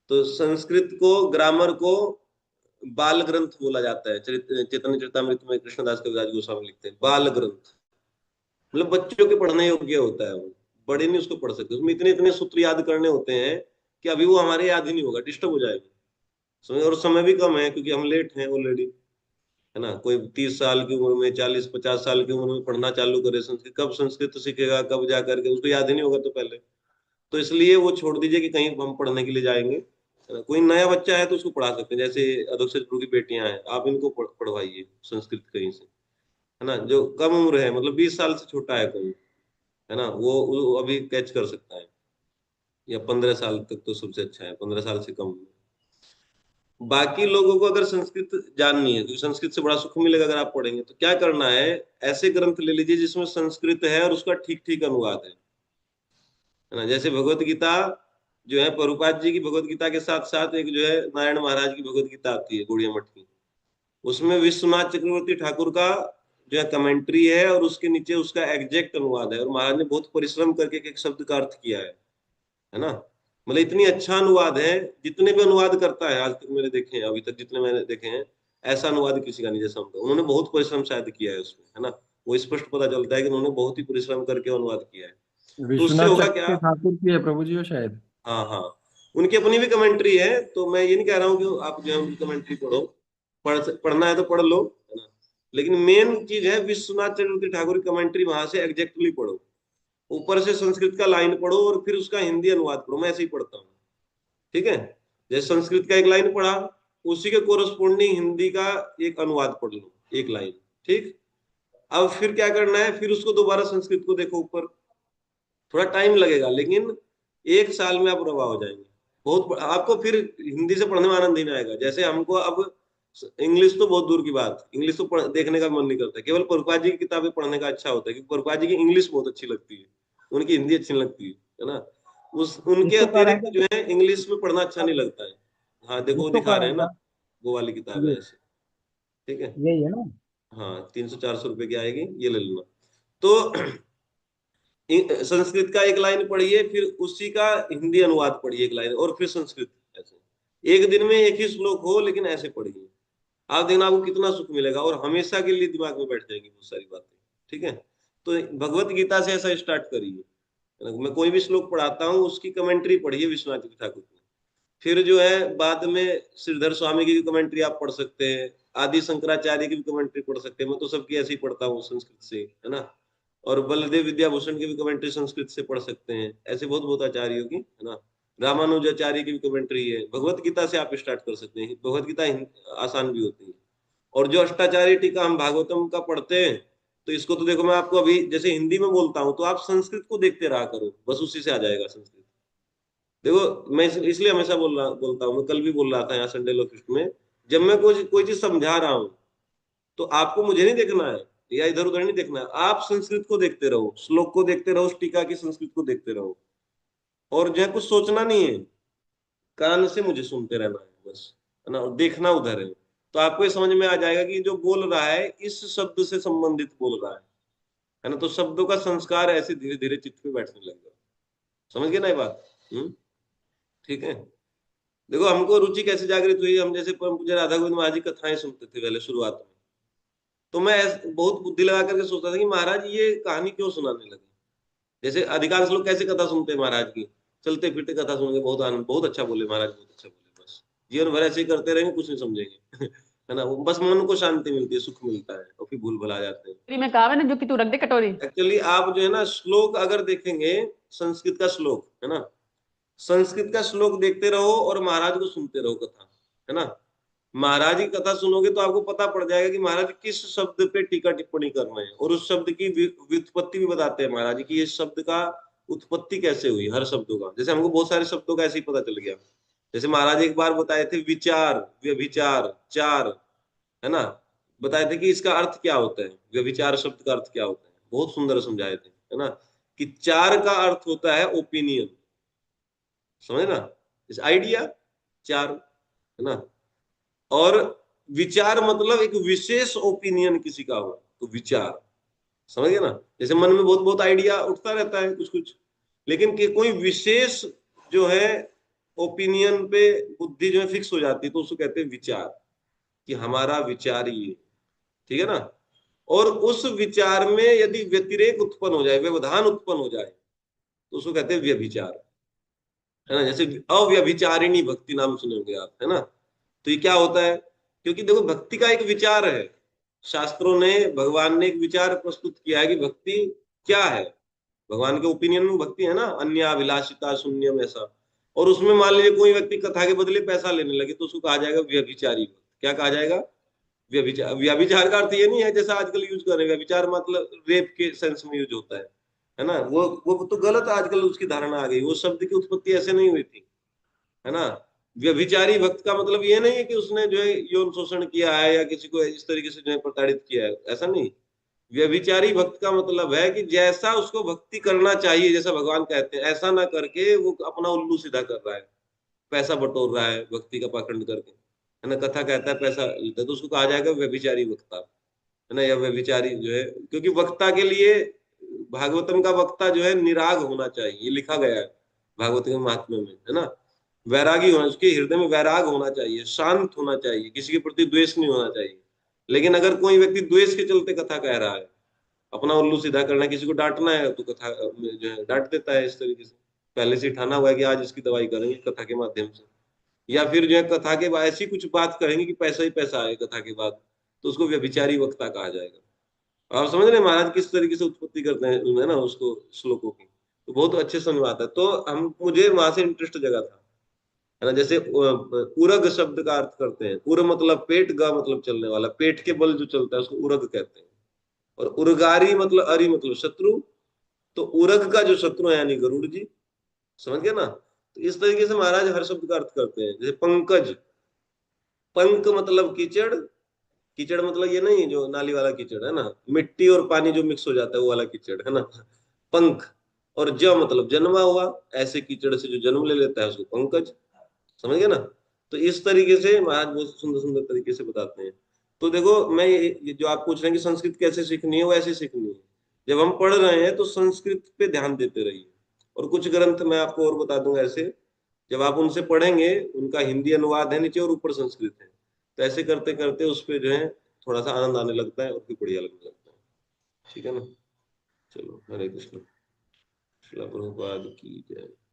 तो संस्कृत को, ग्रामर को बाल ग्रंथ बोला जाता है। चैतन्य चरितमृत में कृष्णदास कविराज गोस्वामी लिखते हैं बाल ग्रंथ, मतलब बच्चों के पढ़ने योग्य होता है वो, बड़े नहीं उसको पढ़ सकते। उसमें इतने इतने सूत्र याद करने होते हैं कि अभी वो हमारे याद ही नहीं होगा, डिस्टर्ब हो जाएगा समय, और समय भी कम है क्योंकि हम लेट हैं ऑलरेडी, है ना। कोई 30 साल की उम्र में, 40-50 साल की उम्र में पढ़ना चालू करे संस्कृत, कब संस्कृत सीखेगा, कब जा करके, उसको याद ही नहीं होगा तो पहले। तो इसलिए वो छोड़ दीजिए कि कहीं हम पढ़ने के लिए जाएंगे, है ना। कोई नया बच्चा है तो उसको पढ़ा सकते हैं, जैसे अधोक्षज गुरु की बेटियां हैं, आप इनको पढ़वाइए संस्कृत कहीं से, है ना। जो कम उम्र है, मतलब 20 साल से छोटा है कोई, है ना, वो अभी कैच कर सकता है, या 15 साल तक तो सबसे अच्छा है, 15 साल से कम। बाकी लोगों को अगर संस्कृत जाननी है, क्योंकि संस्कृत से बड़ा सुख मिलेगा अगर आप पढ़ेंगे, तो क्या करना है, ऐसे ग्रंथ ले लीजिए जिसमें संस्कृत है और उसका ठीक ठीक अनुवाद है ना। जैसे भगवत गीता जो है, प्रभुपाद जी की भगवत गीता के साथ साथ एक जो है नारायण महाराज की भगवत गीता आती है गौड़िया मठ की, उसमें विश्वनाथ चक्रवर्ती ठाकुर का जो है कमेंट्री है, और उसके नीचे उसका एग्जैक्ट अनुवाद है, और महाराज ने बहुत परिश्रम करके एक एक शब्द का अर्थ किया है ना। मतलब इतनी अच्छा अनुवाद है, जितने भी अनुवाद करता है आज तक मैंने देखे हैं, अभी तक जितने मैंने देखे हैं, ऐसा अनुवाद किसी का नहीं जैसा उनका। उन्होंने बहुत परिश्रम शायद किया है उसमें, है ना। वो स्पष्ट पता चलता है कि उन्होंने बहुत ही परिश्रम करके अनुवाद किया है। तो उससे विश्वनाथ होगा क्या, चक्रवर्ती ठाकुर की है प्रभु जी वो शायद। हाँ हाँ, उनकी अपनी भी कमेंट्री है, तो मैं ये नहीं कह रहा हूँ कि आप जो है उनकी कमेंट्री पढ़ो, पढ़ना है तो पढ़ लो, है ना। लेकिन मेन चीज है विश्वनाथ चक्रवर्ती ठाकुर की कमेंट्री, वहां से एग्जैक्टली पढ़ो, ऊपर से संस्कृत का लाइन पढ़ो और फिर उसका हिंदी अनुवाद पढ़ो। मैं ऐसे ही पढ़ता हूँ, ठीक है। जैसे संस्कृत का एक लाइन पढ़ा, उसी के कोरस्पोंडिंग हिंदी का एक अनुवाद पढ़ लो, एक लाइन, ठीक। अब फिर क्या करना है, फिर उसको दोबारा संस्कृत को देखो ऊपर, थोड़ा टाइम लगेगा, लेकिन 1 साल में आप रवा हो जाएंगे। बहुत आपको फिर हिंदी से पढ़ने में आनंद ही नहीं आएगा। जैसे हमको अब इंग्लिश तो बहुत दूर की बात, इंग्लिश तो देखने का मन नहीं करता, केवल प्रभुपाद जी की किताबें पढ़ने का अच्छा होता है, क्योंकि प्रभुपाद जी की इंग्लिश बहुत अच्छी लगती है, उनकी हिंदी अच्छी नहीं लगती है ना। उस उनके इसको कह रहे अतिरिक्त हैं जो है इंग्लिश में पढ़ना अच्छा नहीं लगता है। हाँ देखो वो इसको दिखा कह रहे रहे हैं हैं ना, क्या? वो वाली किताब है ये ऐसे, ठीक है। यही है ना? हाँ 300-400 रुपए की आएगी, ये ले लेना। तो संस्कृत का एक लाइन पढ़िए, फिर उसी का हिंदी अनुवाद पढ़िए एक लाइन, और फिर संस्कृत, ऐसे एक दिन में एक ही श्लोक हो, लेकिन ऐसे पढ़िए, आप देखना आपको कितना सुख मिलेगा, और हमेशा के लिए दिमाग में बैठ जाएंगी बहुत सारी बातें, ठीक है। तो भगवत गीता से ऐसा स्टार्ट करिए, है ना? मैं कोई भी श्लोक पढ़ाता हूँ उसकी कमेंट्री पढ़िए विश्वनाथ जी ठाकुर की, फिर जो है बाद में श्रीधर स्वामी की कमेंट्री आप पढ़ सकते हैं, आदि शंकराचार्य की भी कमेंट्री पढ़ सकते हैं। मैं तो सबकी ऐसे ही पढ़ता हूँ संस्कृत से, है ना। और बलदेव विद्याभूषण की भी कमेंट्री संस्कृत से पढ़ सकते हैं, ऐसे बहुत बहुत आचार्यों की, है ना। रामानुजाचार्य की भी कमेंट्री है। भगवत गीता से आप स्टार्ट कर सकते हैं, भगवत गीता आसान भी होती है। और जो अष्टाचार्य टीका हम भागवतम का पढ़ते हैं, तो इसको तो देखो मैं आपको अभी जैसे हिंदी में बोलता हूँ, तो आप संस्कृत को देखते रहा करो, बस उसी से आ जाएगा संस्कृत। देखो मैं इसलिए हमेशा बोलता हूँ, मैं कल भी बोल रहा था यहाँ संडे लोफिस्ट में, जब मैं कोई चीज समझा रहा हूँ, तो आपको मुझे नहीं देखना है, या इधर उधर नहीं देखना है, आप संस्कृत को देखते रहो, श्लोक को देखते रहो, उस टीका की संस्कृत को देखते रहो, और जो है कुछ सोचना नहीं है, कान से मुझे सुनते रहना है बस, है ना, और देखना उधर है। तो आपको ये समझ में आ जाएगा कि जो बोल रहा है इस शब्द से संबंधित बोल रहा है ना। तो शब्दों का संस्कार ऐसे धीरे धीरे चित्त में बैठने लगेगा। समझ गए ना ये बात? ठीक है। देखो हमको रुचि कैसे जागृत हुई, हम जैसे परम पूज्य राधा गोविंद महाराज जी कथाएं सुनते थे पहले शुरुआत में, तो मैं बहुत बुद्धि लगा करके सोचता था कि महाराज ये कहानी क्यों सुनाने लगे। जैसे अधिकांश लोग कैसे कथा सुनते हैं महाराज की, चलते फिरते कथा सुन के बहुत आनंद, बहुत अच्छा बोले महाराज, बहुत अच्छा बोले, बस जीवन भर ऐसे ही करते रहेंगे, कुछ नहीं समझेंगे है ना। वो बस मन को शांति मिलती है, सुख मिलता है, और फिर भूल भुला जाते हैं। में कहा है ना जो कि तू रख दे कटोरी। एक्चुअली आप जो है ना श्लोक अगर देखेंगे, संस्कृत का श्लोक है ना, संस्कृत का श्लोक देखते रहो और महाराज को सुनते रहो कथा, है ना। महाराज की कथा सुनोगे तो आपको पता पड़ जाएगा कि महाराज किस शब्द पे टीका टिप्पणी कर रहे हैं, और उस शब्द की व्युत्पत्ति भी बताते हैं महाराज की, ये शब्द का उत्पत्ति कैसे हुई, हर शब्दों का। जैसे हमको बहुत सारे शब्दों का ऐसे ही पता चल गया। जैसे महाराज एक बार बताए थे विचार, व्यभिचार, चार, है ना, बताए थे कि इसका अर्थ क्या होता है, व्यभिचार शब्द का अर्थ क्या होता है, बहुत सुंदर समझाए थे, है ना। कि चार का अर्थ होता है ओपिनियन, समझे ना, इस आइडिया, चार, है ना। और विचार मतलब एक विशेष ओपिनियन किसी का हो, तो विचार, समझ गए ना। जैसे मन में बहुत बहुत आइडिया उठता रहता है कुछ कुछ, लेकिन कि कोई विशेष जो है ओपिनियन पे बुद्धि जो है फिक्स हो जाती है, तो उसको कहते हैं विचार, कि हमारा विचार ये, ठीक है ना। और उस विचार में यदि व्यतिरेक उत्पन्न हो जाए, व्यवधान उत्पन्न हो जाए, तो उसको कहते हैं व्यभिचार, है ना। जैसे अव्यभिचारिणी भक्ति नाम सुने होंगे आप, है ना। तो ये क्या होता है, क्योंकि देखो भक्ति का एक विचार है, शास्त्रों ने, भगवान ने एक विचार प्रस्तुत किया है कि भक्ति क्या है। भगवान के ओपिनियन में भक्ति है ना, अन्य अभिलाषिता शून्यम ऐसा। और उसमें मान लीजिए कोई व्यक्ति कथा के बदले पैसा लेने लगे, तो उसको कहा जाएगा व्यभिचारी भक्त। क्या कहा जाएगा, व्यभिचार। व्यभिचार का अर्थ ये नहीं है जैसा आजकल यूज कर रहे हैं, व्यभिचार मतलब रेप के सेंस में यूज होता है ना। वो तो गलत आजकल उसकी धारणा आ गई, वो शब्द की उत्पत्ति ऐसे नहीं हुई थी, है ना। व्यभिचारी भक्त का मतलब ये नहीं है कि उसने जो है यौन शोषण किया है या किसी को इस तरीके से जो है प्रताड़ित किया है, ऐसा नहीं। व्यभिचारी भक्त का मतलब है कि जैसा उसको भक्ति करना चाहिए, जैसा भगवान कहते हैं, ऐसा ना करके वो अपना उल्लू सीधा कर रहा है, पैसा बटोर रहा है भक्ति का पाखंड करके, है ना। कथा कहता है पैसा लेता है, तो उसको कहा जाएगा व्यभिचारी वक्ता, है ना, या व्यभिचारी जो है। क्योंकि वक्ता के लिए, भागवतम का वक्ता जो है निराग होना चाहिए, ये लिखा गया है भागवत के महात्म्य में, है ना। वैरागी होना, उसके हृदय में वैराग होना चाहिए, शांत होना चाहिए, किसी के प्रति द्वेष नहीं होना चाहिए। लेकिन अगर कोई व्यक्ति द्वेष के चलते कथा कह रहा है, अपना उल्लू सीधा करना है, किसी को डांटना है, तो कथा में जो है डांट देता है इस तरीके से, पहले से ही ठाना हुआ है कि आज इसकी दवाई करेंगे कथा के माध्यम से। या फिर जो है कथा के बाद ऐसी कुछ बात करेंगे कि पैसा ही पैसा आए कथा के बाद, तो उसको व्यभिचारी वक्ता कहा जाएगा। आप समझ रहे हैं महाराज किस तरीके से उत्पत्ति करते हैं, है ना, उसको श्लोकों की। तो बहुत अच्छे समझ में आता है। तो हम, मुझे वहां से इंटरेस्ट जगा था, है ना। जैसे उरग शब्द का अर्थ करते हैं, उर मतलब पेट, ग मतलब चलने वाला, पेट के बल जो चलता है उसको उरग कहते हैं। और उर्गारी मतलब, अरि मतलब शत्रु, तो उरग का जो शत्रु है यानी गरुड़ जी, समझ गए ना। तो इस तरीके से महाराज हर शब्द का अर्थ करते हैं। जैसे पंकज, पंक मतलब कीचड़, कीचड़ मतलब ये नहीं जो नाली वाला कीचड़, है ना, मिट्टी और पानी जो मिक्स हो जाता है वो वाला कीचड़, है ना। पंख। और ज मतलब जन्मा हुआ, ऐसे कीचड़ से जो जन्म ले लेता है उसको पंकज, समझ गए ना। तो इस तरीके से महाराज बहुत सुंदर सुंदर तरीके से बताते हैं। तो देखो, मैं ये जो आप पूछ रहे हैं कि संस्कृत कैसे सीखनी है, वो ऐसे सीखनी है। जब हम पढ़ रहे हैं तो संस्कृत पे ध्यान देते रहिए। और कुछ ग्रंथ मैं आपको और बता दूंगा ऐसे, जब आप उनसे पढ़ेंगे, उनका हिंदी अनुवाद है नीचे और ऊपर संस्कृत है, तो ऐसे करते करते उस पे जो है थोड़ा सा आनंद आने लगता है और फिर बढ़िया लगने लगता है। ठीक है ना। चलो, हरे कृष्ण। श्रील प्रभुपाद की जय।